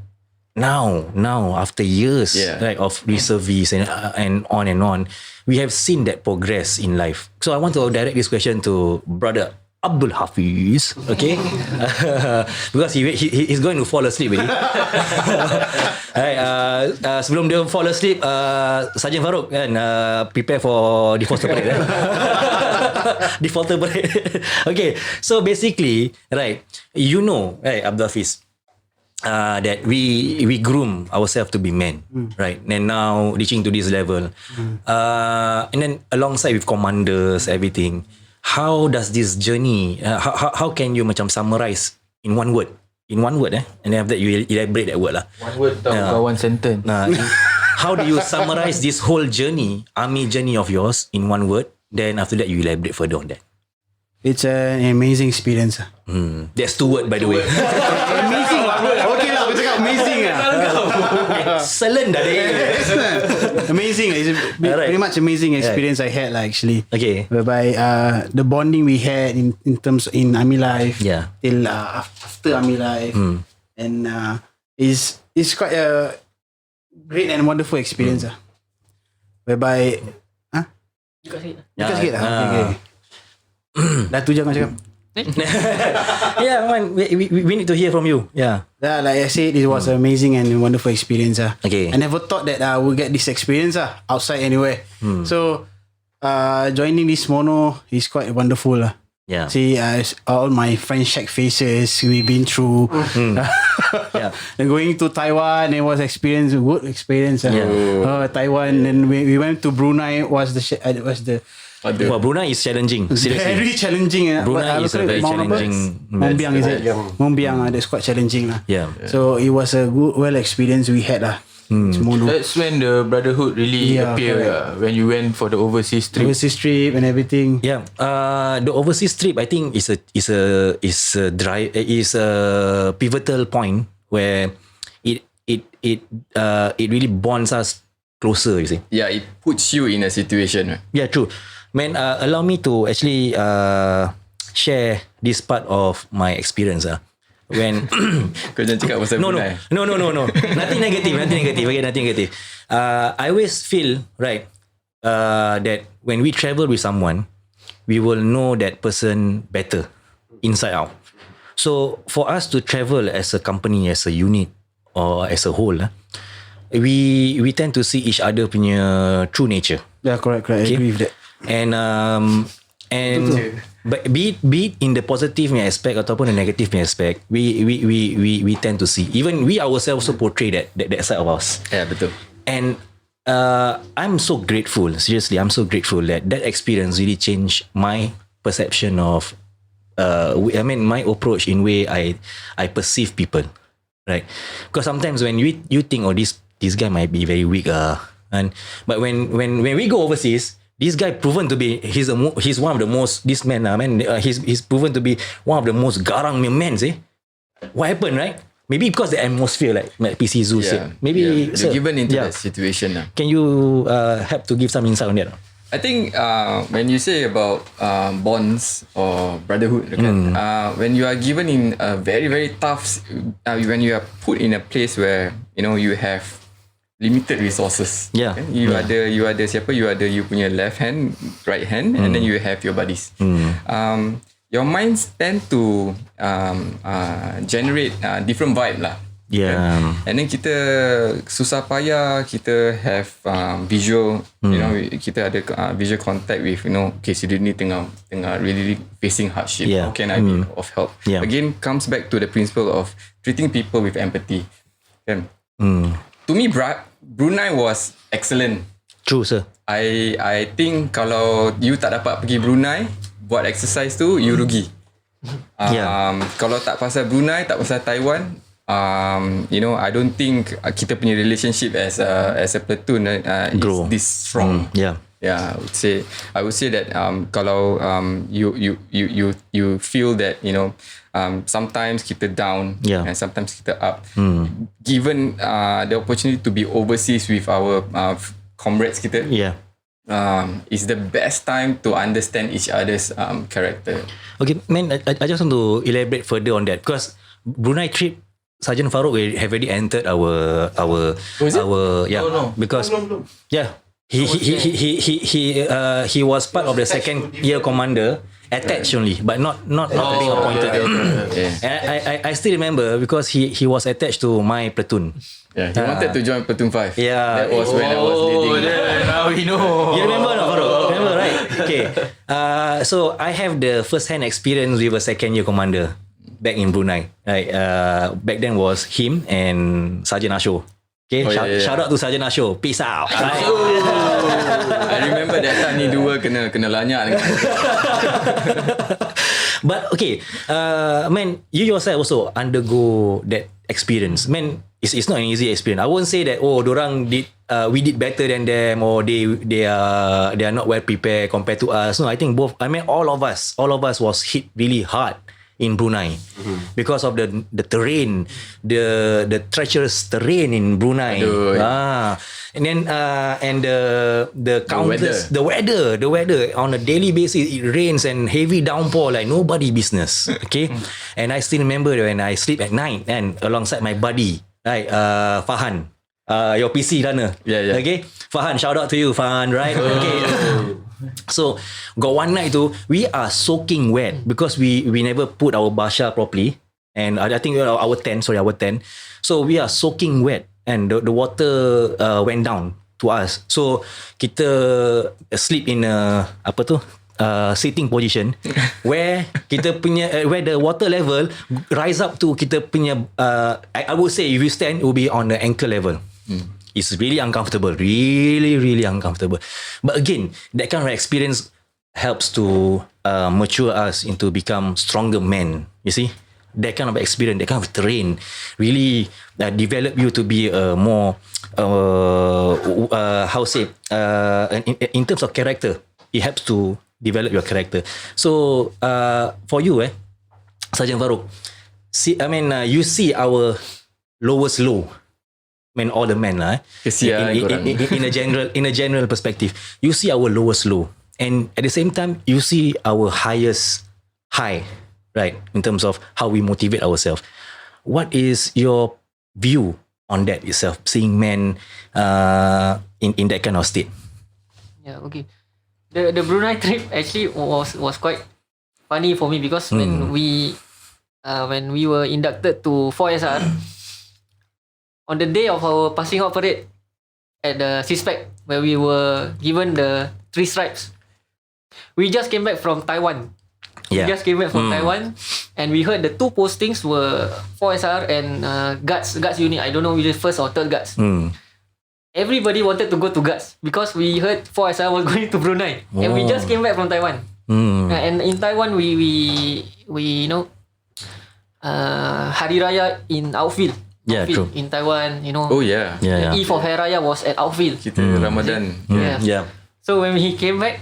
now after years, right, of reservice and on, we have seen that progress in life. So I want to direct this question to brother Abdul Hafiz, okay? Because he's going to fall asleep already. Right, sebelum dia fall asleep, Sergeant Farouk kan prepare for defaulter parade. Defaulter parade. Okay, so basically, right, right, Abdul Hafiz, that we groom ourselves to be men, right? And now reaching to this level, and then alongside with commanders, everything. How does this journey? How can you macam summarize in one word? In one word, and then after that you elaborate that word lah. One word atau one sentence. How do you summarize this whole journey, army journey of yours, in one word? Then after that you elaborate further on that. It's an amazing experience. That's 2 words by the way. Amazing lah. Okay lah, aku cakap amazing lah. Excellent dah dia. Amazing. It's pretty much amazing experience I had lah actually. Okay. Whereby the bonding we had in terms in army life, till after army life, and is quite a great and wonderful experience. Whereby, Dekat sikit. Okay. Dah tu je kau cakap. Yeah, man, we need to hear from you. Yeah, like I said, it was an amazing and wonderful experience. Okay. I never thought that I would get this experience outside anywhere. So joining this mono is quite wonderful. Yeah. See all my friends check faces we've been through. Yeah. And going to Taiwan, it was good experience. Taiwan, and we went to Brunei. Was the Well, Brunei is challenging. Seriously. very challenging. Brunei is a very challenging. Mombiang is it? Mombiang, that's quite challenging. Yeah. So it was a good, experience we had. That's when the brotherhood really appeared. When you went for the overseas trip. Overseas trip and everything. Yeah. The overseas trip, I think, is a pivotal point where it really bonds us closer. You see. Yeah, it puts you in a situation. Right? Yeah, true. Man, allow me to actually share this part of my experience. When Kau jangan cakap pasal Brunei. No. Nothing negative. Okay, nothing negative. I always feel right that when we travel with someone, we will know that person better inside out. So for us to travel as a company, as a unit, or as a whole, we tend to see each other punya true nature. Yeah, correct. I agree with that. And but be it in the positive aspect ataupun the negative aspect, we tend to see, even we ourselves also portray that side of us. Yeah, betul. And I'm so grateful, seriously, I'm so grateful that experience really changed my perception of my approach in way I perceive people, right? Because sometimes when you think, oh, this guy might be very weak, but when we go overseas, this guy proven to be he's one of the most, this man he's proven to be one of the most garang men. What happened, right? Maybe because the atmosphere, like PC Zoo said. Maybe you're given into that situation. Can you help to give some insight on that? I think when you say about bonds or brotherhood, when you are given in a very, very tough, when you are put in a place where you have limited resources. Yeah. You ada siapa? You ada you punya left hand, right hand, and then you have your buddies. Your minds tend to generate different vibe lah. Yeah. And then kita susah payah, kita have visual, kita ada visual contact with, case you ni tengah really facing hardship. Yeah. How can I be of help? Yeah. Again, comes back to the principle of treating people with empathy. Kan? To me, Brunei was excellent. True, sir. I think kalau you tak dapat pergi Brunei buat exercise tu, you rugi. Kalau tak pasal Brunei, tak pasal Taiwan, I don't think kita punya relationship as a platoon is this strong. Yeah, I would say that kalau you feel that sometimes kita down and sometimes kita up. Given the opportunity to be overseas with our comrades kita, is the best time to understand each other's character. Okay, man, I just want to elaborate further on that, because Brunei trip, Sergeant Farouk have already entered our because he was part of the second year commander, attached only, but not being appointed. And I still remember because he was attached to my platoon. Yeah, he wanted to join platoon 5. Yeah, that was when I was leading. Now we know. You remember, no, Farouk? Remember, right? Okay. So I have the first-hand experience with a second year commander back in Brunei. Right, back then was him and Sergeant Asho. Okay, shout out to Sergeant Asho. Peace out. Right? I remember that time ni dua kena lanyak. But okay, man, you yourself also undergo that experience. Man, it's not an easy experience. I won't say that dorang did we did better than them, or they are not well prepared compared to us. No, I think both. I mean, all of us was hit really hard in Brunei because of the terrain, the treacherous terrain in Brunei. And then and the countless the weather on a daily basis, it rains and heavy downpour like nobody business. Okay. And I still remember when I sleep at night and alongside my buddy, right, Fahan, your PC runner. Yeah. Okay, Fahan, shout out to you, Fahan, right? Okay. So got one night too, we are soaking wet because we never put our basha properly, and I think our tent. So we are soaking wet, and the water went down to us. So kita sleep in a sitting position where kita punya where the water level rise up to kita punya I would say if you stand, it will be on the ankle level. It's really uncomfortable, really uncomfortable. But again, that kind of experience helps to mature us into become stronger men. You see, that kind of experience, that kind of terrain, really develop you to be a more in terms of character. It helps to develop your character. So for you, Sergeant Farouk, you see our lowest low. Men, all the men lah. In a general perspective, you see our lowest low, and at the same time, you see our highest high, right? In terms of how we motivate ourselves. What is your view on that itself? Seeing men in that kind of state. Yeah. Okay. The Brunei trip actually was quite funny for me because when we were inducted to 4SR. On the day of our passing out parade at the CISPEC, where we were given the 3 stripes, we just came back from Taiwan. Yeah. We just came back from Taiwan, and we heard the 2 postings were 4SR and guards unit. I don't know which is first or third guards. Everybody wanted to go to guards because we heard 4SR was going to Brunei, and we just came back from Taiwan. And in Taiwan, we Hari Raya in outfield. Yeah, true. In Taiwan, Oh yeah. The Eve of Hari Raya was at outfield. Kita Ramadan. Yeah. So when he came back,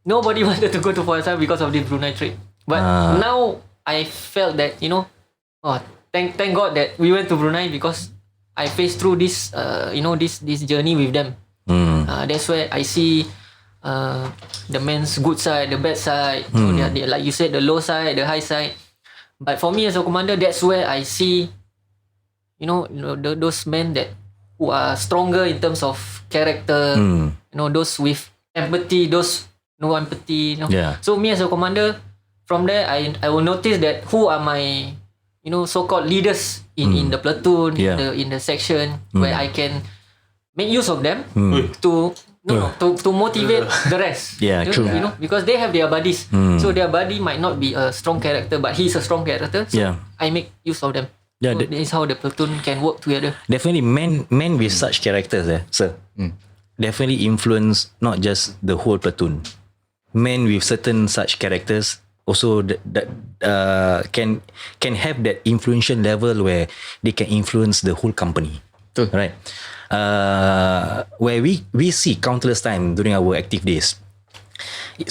nobody wanted to go to 4SR because of the Brunei trip. But now I felt that thank God that we went to Brunei because I faced through this this journey with them. That's where I see the men's good side, the bad side. So they, like you said, the low side, the high side. But for me as a commander, that's where I see those men that who are stronger in terms of character, those with empathy, those no empathy. Yeah. So me as a commander, from there I will notice that who are my so-called leaders in the platoon, in the section, where I can make use of them to motivate the rest. Yeah, true. Because they have their buddies. So their buddy might not be a strong character, but he's a strong character. So I make use of them. Yeah, so that is how the platoon can work together. Definitely, men with such characters, sir, definitely influence not just the whole platoon. Men with certain such characters also that can have that influential level where they can influence the whole company. Right. Where we see countless time during our active days,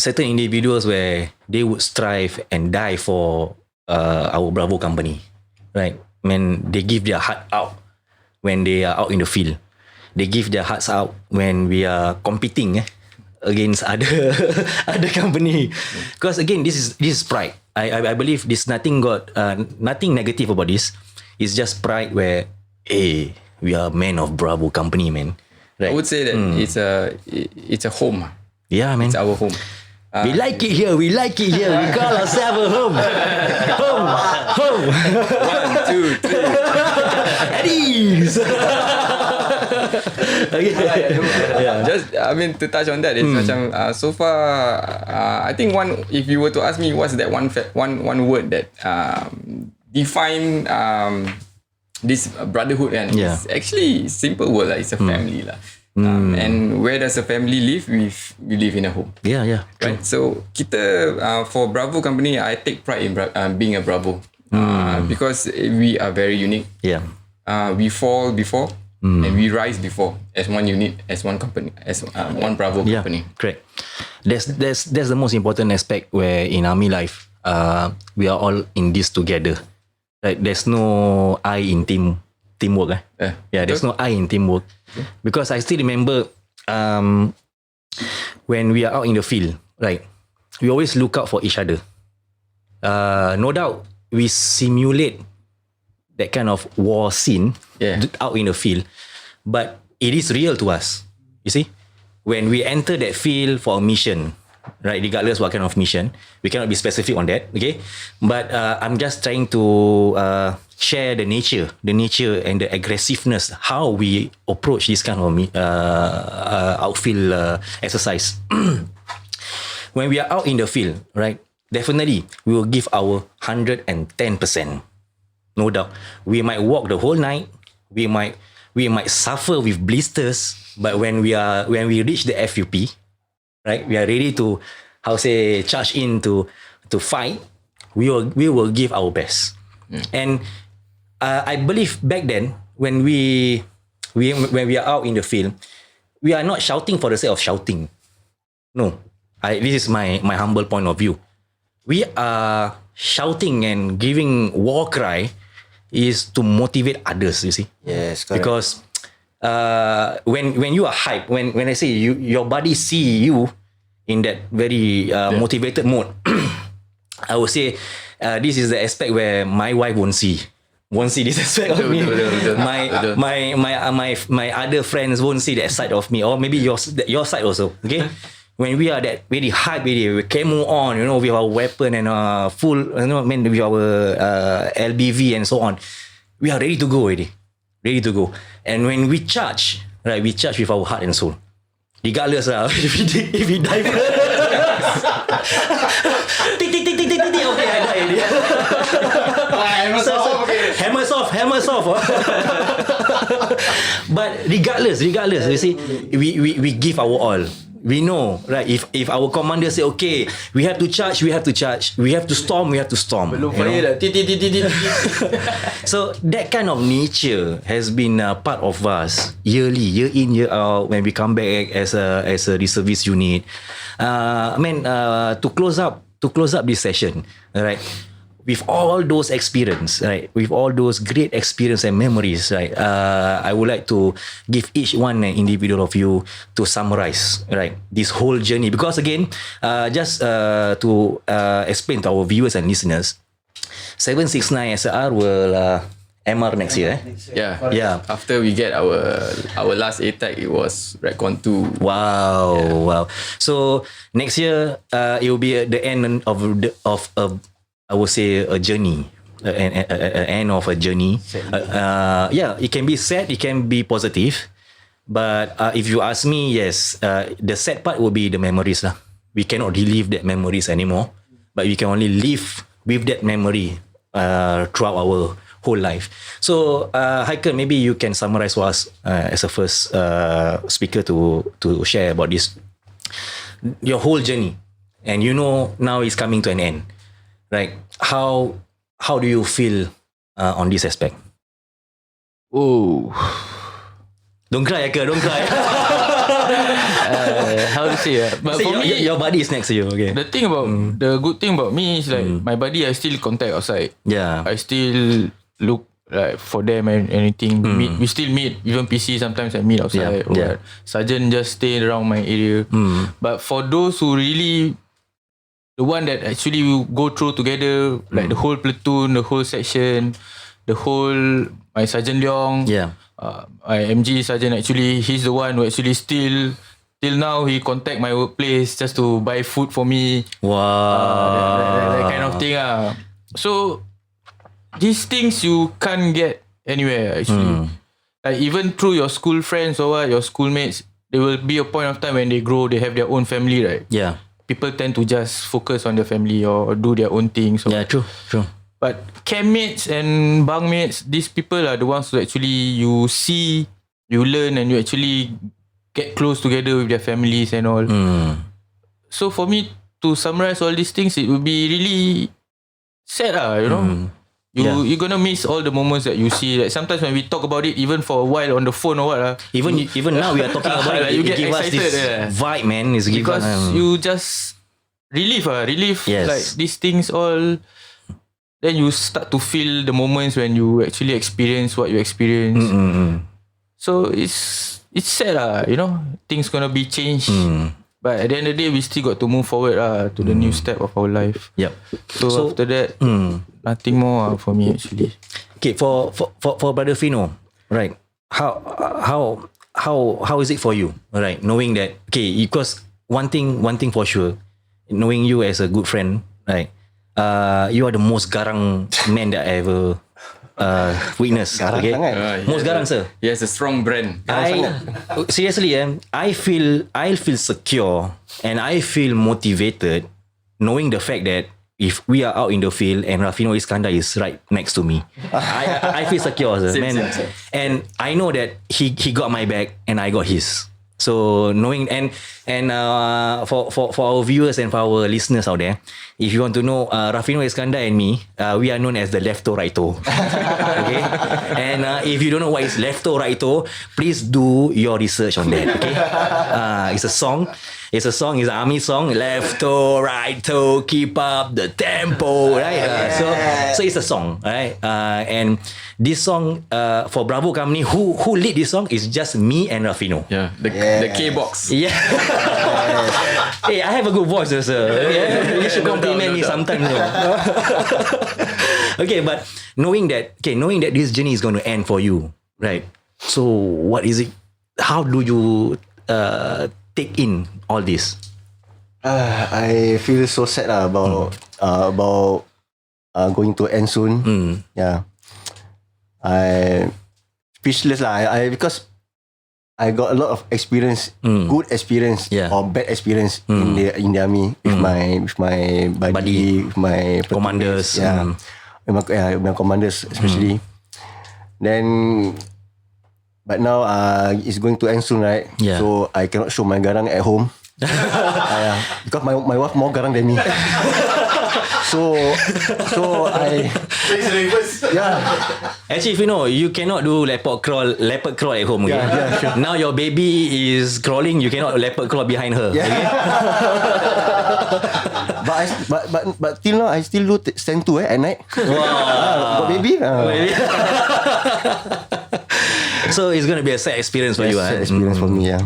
certain individuals where they would strive and die for our Bravo company, right? When they give their heart out when they are out in the field, they give their hearts out when we are competing against other company. Because again, this is pride. I believe this nothing negative about this. It's just pride where we are men of Bravo company, man. Right? I would say that it's a home. Yeah, man. It's our home. We like it here. We call ourselves a home. Home. 1, 2, 3. Eddie's. Okay. Just I mean to touch on that, it's macam so far I think if you were to ask me what's that one word that define this brotherhood, and it's actually simple word lah. It's a family lah. And where does a family live? We live in a home. Yeah. Right. So kita for Bravo company, I take pride in being a Bravo because we are very unique. Yeah. We fall before and we rise before as one unit, as one company, as one Bravo company. Correct. That's the most important aspect where in army life, we are all in this together. Right. There's no I in teamwork. There's no I in teamwork. Because I still remember when we are out in the field, right? We always look out for each other. No doubt, we simulate that kind of war scene out in the field, but it is real to us. You see, when we enter that field for a mission, right? Regardless what kind of mission, we cannot be specific on that. Okay, but I'm just trying to share the nature and the aggressiveness, how we approach this kind of outfield exercise. When we are out in the field, right? Definitely, we will give our 110%. No doubt. We might walk the whole night. We might suffer with blisters. But when we reach the FUP, right? We are ready to charge in to fight. We will give our best. And I believe back then when we are out in the field, we are not shouting for the sake of shouting. No, this is my humble point of view. We are shouting and giving war cry is to motivate others. You see? Yes, correct. Because when you are hyped, when I say your body see you in that very motivated mode, I would say this is the aspect where my wife won't see this aspect of me. My other friends won't see that side of me, or maybe your side also. Okay, when we are that very hype, we camo on, with our weapon and full, with our LBV and so on, we are ready to go already, And when we charge, right, we charge with our heart and soul, regardless if we die. Okay, I die already. Hammers off. But regardless, you see, we give our all. We know, right? If our commander say, okay, we have to charge. We have to storm. Belum fire dah. So that kind of nature has been part of us year in, year out. When we come back as a reservist unit, to close up this session, right? With all those experience, right? With all those great experience and memories, right? I would like to give each one individual of you to summarize, right, this whole journey. Because again, just to explain to our viewers and listeners, 769 SR will MR next year. Yeah. After we get our last ATAC, it was Redcon 2. Wow. So next year, it will be the end of I would say a journey, an end of a journey. It can be sad, it can be positive, but if you ask me, yes, the sad part will be the memories lah. We cannot relive that memories anymore, but we can only live with that memory throughout our whole life. So, Haikal, maybe you can summarize for us as a first speaker to share about this, your whole journey, and now it's coming to an end. Right? How do you feel on this aspect? Oh, don't cry, Aka. Don't cry. how to say? But for me, your body is next to you. Okay. the good thing about me is like my body, I still contact outside. Yeah. I still look like for them and anything. We still meet. Even PC sometimes I meet outside. Yeah. Sergeant just stay around my area. But for those who really, the one that actually we go through together, like the whole platoon, the whole section, my Sergeant Leong, my MG Sergeant, actually, he's the one who actually still, till now, he contact my workplace just to buy food for me. Wow. That kind of thing. So, these things you can't get anywhere, actually. like even through your school friends or what, your schoolmates, there will be a point of time when they grow, they have their own family, right? Yeah. People tend to just focus on their family or do their own things. Yeah, true. But campmates and bunkmates, these people are the ones who actually you see, you learn, and you actually get close together with their families and all. So for me to summarize all these things, it would be really sad, you know. You're gonna miss all the moments that you see. Like sometimes when we talk about it, even for a while on the phone or what, Even now we are talking about it. Like you it get give us excited, this vibe, man. It's give because us, you just relive Yes. like these things all. Then you start to feel the moments when you actually experience what you experience. So it's sad, you know. Things gonna be changed. But at the end of the day, we still got to move forward to the new step of our life. Yep. So after that, nothing more for me actually. Okay, for Brother Fino, right? How is it for you? Right, knowing that, okay, because one thing for sure, knowing you as a good friend, right? You are the most garang man that I ever witnessed. Garang Okay, sangat. most garang, sir. He has a strong brand. Seriously, I feel secure and I feel motivated knowing the fact that if we are out in the field and Rafino Iskandar is right next to me, I feel secure, sir, man. Same. And I know that he got my back and I got his. So knowing and for our viewers and for our listeners out there, if you want to know, Rafino Iskandar and me, we are known as the lefto righto. Okay, and if you don't know what is lefto righto, please do your research on that. Okay, it's a song. It's an army song. Lefto righto, keep up the tempo, right? So it's a song, right? And this song for Bravo Company, who lead this song is just me and Rafino. Yeah, the K box. Yeah. Hey, I have a good voice, sir. Yeah, you should compliment me sometimes. Okay, but knowing that this journey is going to end for you, right? So what is it? How do you take in all this? I feel so sad about going to end soon. Yeah, I speechless lah. I because I got a lot of experience, good experience or bad experience in the army with my buddy, with my Commanders. with my commanders especially. Then, but now it's going to end soon, right? Yeah. So I cannot show my garang at home. Because my wife more garang than me. So I Actually, if you know, you cannot do leopard crawl at home. Okay? Yeah, sure. Now your baby is crawling, you cannot leopard crawl behind her. Yeah. Okay? but till now I still do stand to at night. Wow. Got baby. So it's going to be a sad experience for you. Sad experience for me, yeah.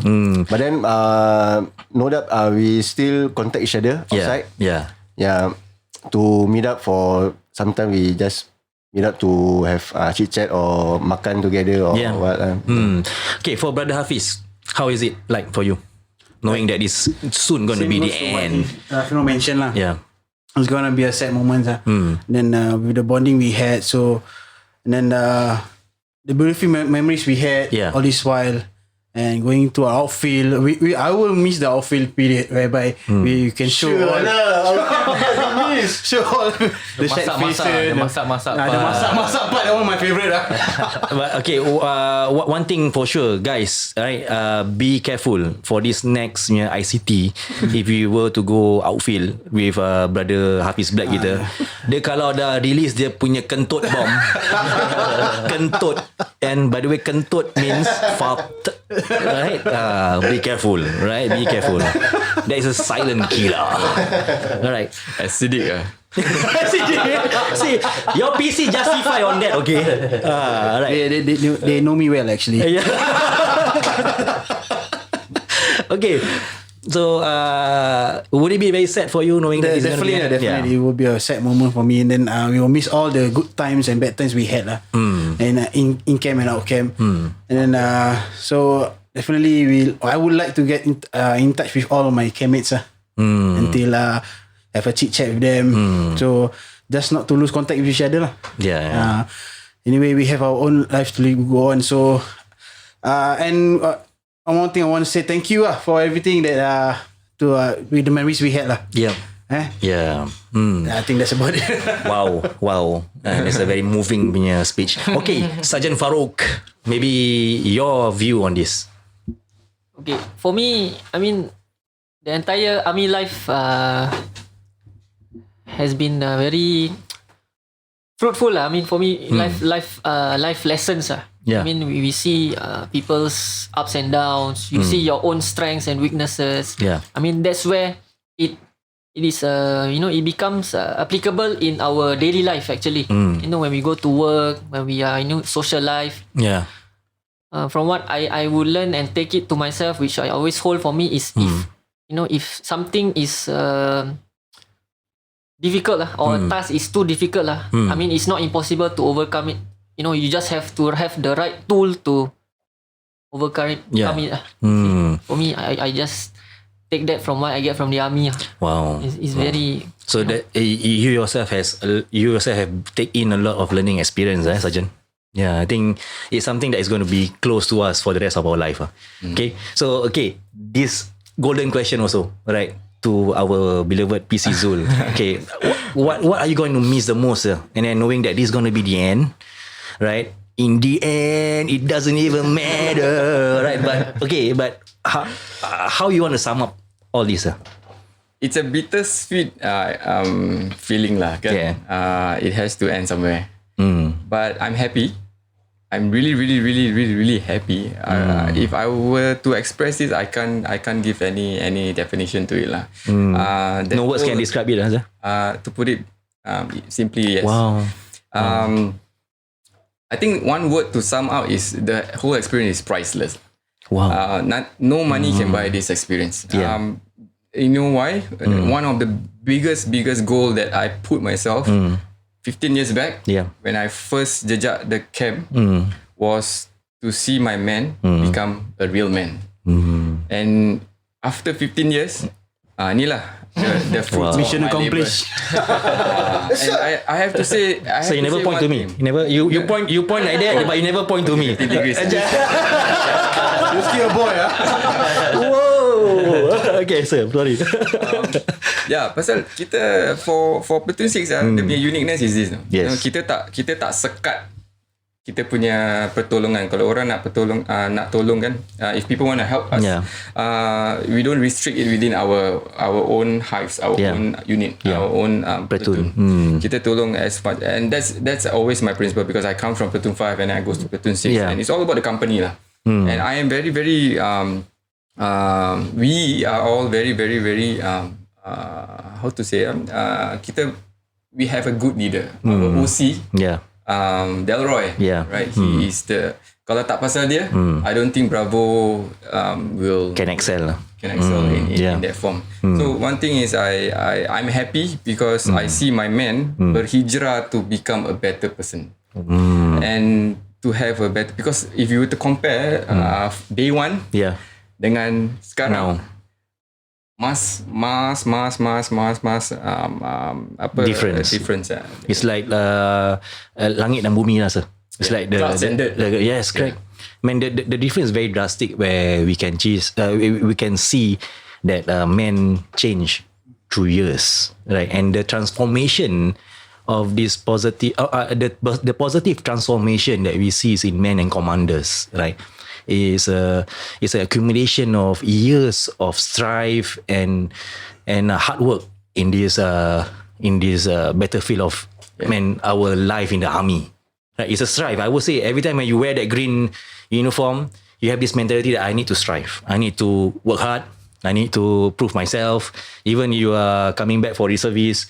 But then, no doubt, we still contact each other outside. Yeah. To meet up for sometime we just meet up to have chit chat or makan together or what. Okay, for Brother Hafiz, how is it like for you? Knowing that it's soon going to be the end. Rafino mentioned lah. Yeah. It's gonna be a sad moment. Then with the bonding we had, and then the beautiful memories we had all this while, and going to our outfield. I will miss the outfield period whereby we can show show all the sad faces, the masak-masak the masak part. That one my favorite lah. But okay, one thing for sure, guys, right? Be careful for this next ICT. If you were to go outfield with Brother Hafiz Black kita, dia kalau dah release dia punya kentut bomb, kentut, and by the way, kentut means fart, right? Be careful, right? Be careful. That is a silent killer. Alright. Acidic See, your PC justify on that, okay? Right. They know me well actually. Yeah. Okay. So, would it be very sad for you knowing that it's Definitely, gonna be definitely. It will be a sad moment for me, and then we will miss all the good times and bad times we had and in camp and out camp. And then so definitely I would like to get in touch with all of my campmates until have a chit chat with them. So just not to lose contact with each other lah. Yeah. Anyway, we have our own lives to go on. So One more thing I want to say thank you for everything that with the memories we had lah. Yeah. Yeah. I think that's about it. Wow. It's a very moving punya speech. Okay, Sergeant Farouk, maybe your view on this. Okay, for me, I mean, the entire army life has been very fruitful. I mean, for me, life lessons. Yeah. I mean, we see people's ups and downs. You see your own strengths and weaknesses. Yeah. I mean, that's where it is it becomes applicable in our daily life actually. You know, when we go to work, when we are social life. Yeah. From what I would learn and take it to myself, which I always hold for me is if something is difficult or a task is too difficult I mean, it's not impossible to overcome it. You just have to have the right tool to overcome it. Yeah. For me, I just take that from what I get from the army. Wow. It's very. So that you yourself have taken in a lot of learning experience, Sergeant. Yeah, I think it's something that is going to be close to us for the rest of our life. Okay, so this golden question also, right, to our beloved PC Zul. Okay, what are you going to miss the most? And then knowing that this is going to be the end, right? In the end, it doesn't even matter, right? But how you want to sum up all this? It's a bittersweet feeling lah, kan? Yeah. It has to end somewhere. But I'm happy. I'm really happy. If I were to express it, I can't give any definition to it lah. No words can describe it, to put it simply, yes. Wow. I think one word to sum up is the whole experience is priceless. Wow. No money can buy this experience. Yeah. You know why? One of the biggest goal that I put myself 15 years back, when I first jejak the camp, was to see my man become a real man. And after 15 years, inilah the fruits. Mission accomplished. And I have to say, So you never point to me. You point like that, but you never point to me. Degrees. You're still a boy, Whoa. Okay, sir. Sorry. Pasal kita for platoon 6 dia punya uniqueness is this. Yes. Kita tak sekat kita punya pertolongan. Kalau orang nak tolong kan, if people want to help us, we don't restrict it within our own hives, our own unit, our own platoon. Kita tolong as much, and that's always my principle, because I come from platoon 5 and I go to platoon 6, and it's all about the company lah. And I am very we are all very how to say, we have a good leader, our OC. Delroy, right? He is kalau tak pasal dia, I don't think Bravo can excel in that form. So one thing is I'm happy because I see my men berhijrah to become a better person, and to have a better, because if you were to compare day one dengan sekarang, difference. It's like langit dan bumi lah, sir. It's like the yes, correct. I mean, the difference is very drastic, where we can see that men change through years, right? And the transformation of this positive, the positive transformation that we see is in men and commanders, right? Is an accumulation of years of strive and hard work in this battlefield of our life in the army. Right? It's a strive. I would say every time when you wear that green uniform, you have this mentality that I need to strive. I need to work hard. I need to prove myself. Even you are coming back for reservice.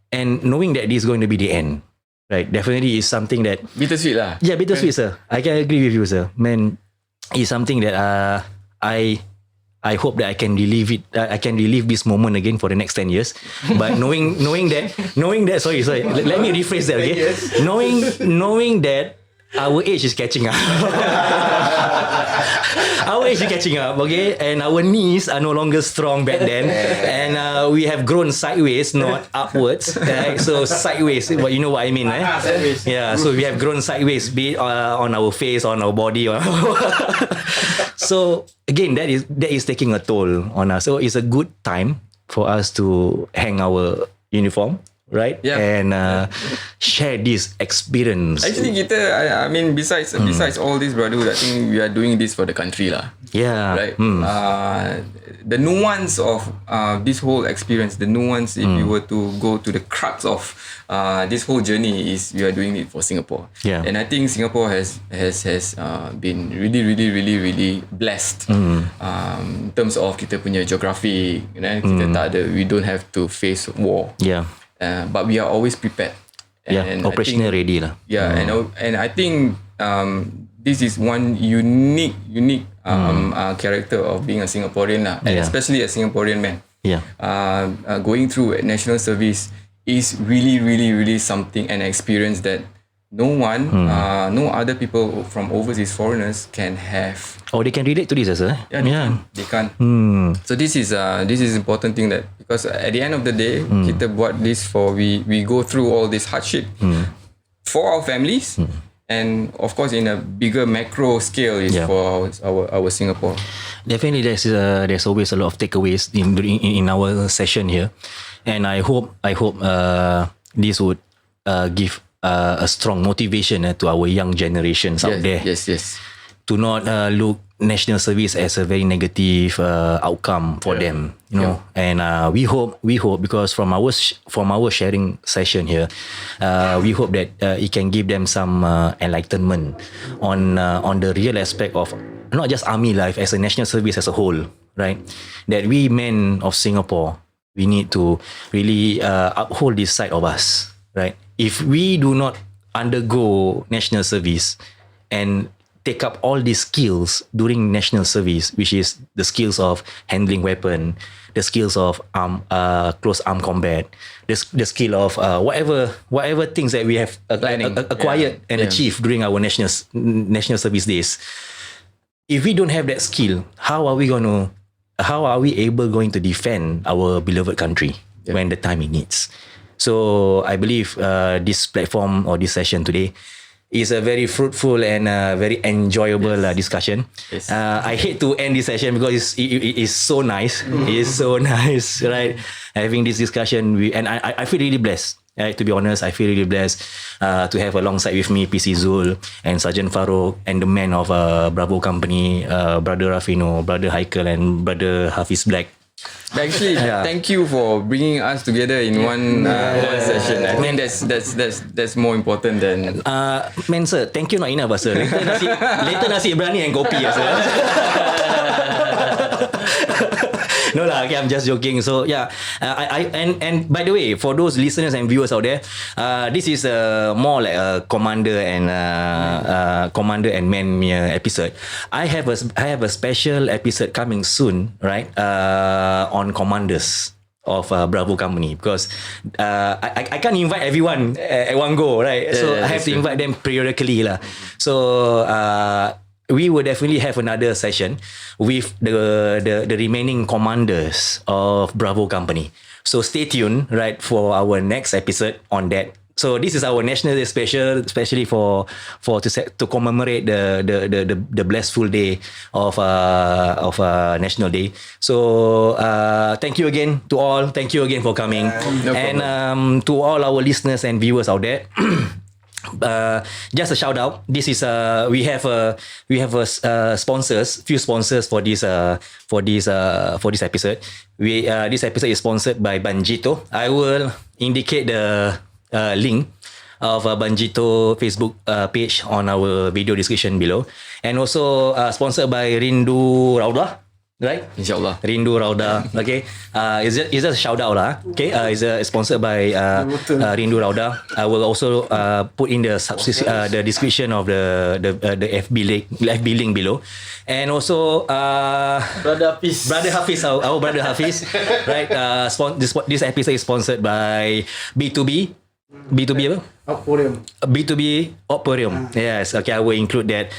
And knowing that this is going to be the end, right? Definitely is something that bittersweet lah. Yeah, bittersweet, sir. I can agree with you, sir. Man, it's something that I hope that I can relive it. I can relive this moment again for the next 10 years. But knowing that, sorry, let me rephrase that. Okay, knowing that our age is catching up. Our age is catching up, okay? And our knees are no longer strong back then. And we have grown sideways, not upwards. Right? So sideways, you know what I mean, eh? Sideways. Yeah, so we have grown sideways, be it on our face, on our body. So again, that is taking a toll on us. So it's a good time for us to hang our uniform, right? Yeah. And share this experience. Actually, I mean, besides all this, brotherhood, I think we are doing this for the country, lah. Yeah. Right. The nuance of this whole experience, the nuance, if you were to go to the crux of this whole journey, is we are doing it for Singapore. Yeah. And I think Singapore has been really blessed in terms of kita punya geography. Kita tak ada, we don't have to face war. Yeah. But we are always prepared. Yeah. Operational ready lah. Yeah, and I think this is one unique character of being a Singaporean lah, and especially a Singaporean man. Yeah. Going through national service is really something, an experience that no one, no other people from overseas foreigners can have. Oh, they can relate to this as well. Yeah, they can't. So this is important thing, that because at the end of the day, kita buat this for we go through all this hardship for our families, and of course in a bigger macro scale is for our Singapore. Definitely, there's always a lot of takeaways in our session here, and I hope this would give a strong motivation to our young generations out there. Yes. To not look national service as a very negative outcome for them, you know. And we hope because from our sharing session here, we hope that it can give them some enlightenment on the real aspect of not just army life as a national service as a whole, right? That we men of Singapore, we need to really uphold this side of us, right? If we do not undergo national service and take up all these skills during national service, which is the skills of handling weapon, the skills of close arm combat, the skill of whatever things that we have acquired and achieved during our national service days. If we don't have that skill, how are we able to defend our beloved country when the time it needs? So I believe this platform or this session today is a very fruitful and very enjoyable discussion. Yes. I hate to end this session because it is so nice. It is so nice, right? Having this discussion, and I feel really blessed. To be honest, I feel really blessed to have alongside with me PC Zul and Sergeant Farouk and the men of Bravo Company, Brother Rafino, Brother Haikal and Brother Hafiz Black. Actually, thank you for bringing us together in one session. I think that's more important than. Man, sir, thank you not enough, sir. Later nasi berani and kopi, sir. No lah, okay, I'm just joking. So yeah, and by the way, for those listeners and viewers out there, this is more like a commander and man episode. I have a special episode coming soon, right? On commanders of Bravo Company, because I can't invite everyone at one go, right? So I have to invite them periodically lah. So we will definitely have another session with the remaining commanders of Bravo Company. So stay tuned, right, for our next episode on that. So this is our National Day special, especially to commemorate the blissful day of National Day. So thank you again to all. Thank you again for coming, and to all our listeners and viewers out there. Just a shout out. This is we have few sponsors for this episode. This episode is sponsored by Banjito. I will indicate the link of Banjito Facebook page on our video description below, and also sponsored by Rindu Rauda. Right? InsyaAllah. Rindu Rauda. Okay. It's just a shout out lah. Okay. It's sponsored by Rindu Rauda. I will also put in the description of the FB link below, and also Brother Hafiz, our brother Hafiz. Right. This episode is sponsored by B2B. B2B apa? Aquarium. B2B Operium. Yes, okay, I will include that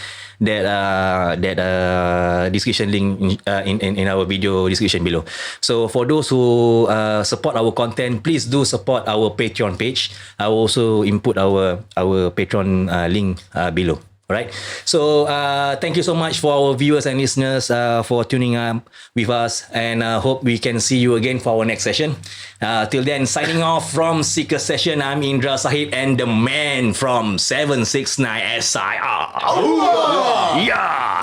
description link in our video description below. So for those who support our content, please do support our Patreon page. I will also input our Patreon link below. Alright, so thank you so much for our viewers and listeners for tuning up with us, and hope we can see you again for our next session. Till then, signing off from Seeker Session, I'm Indra Sahib and the man from 769 SIR. Yeah.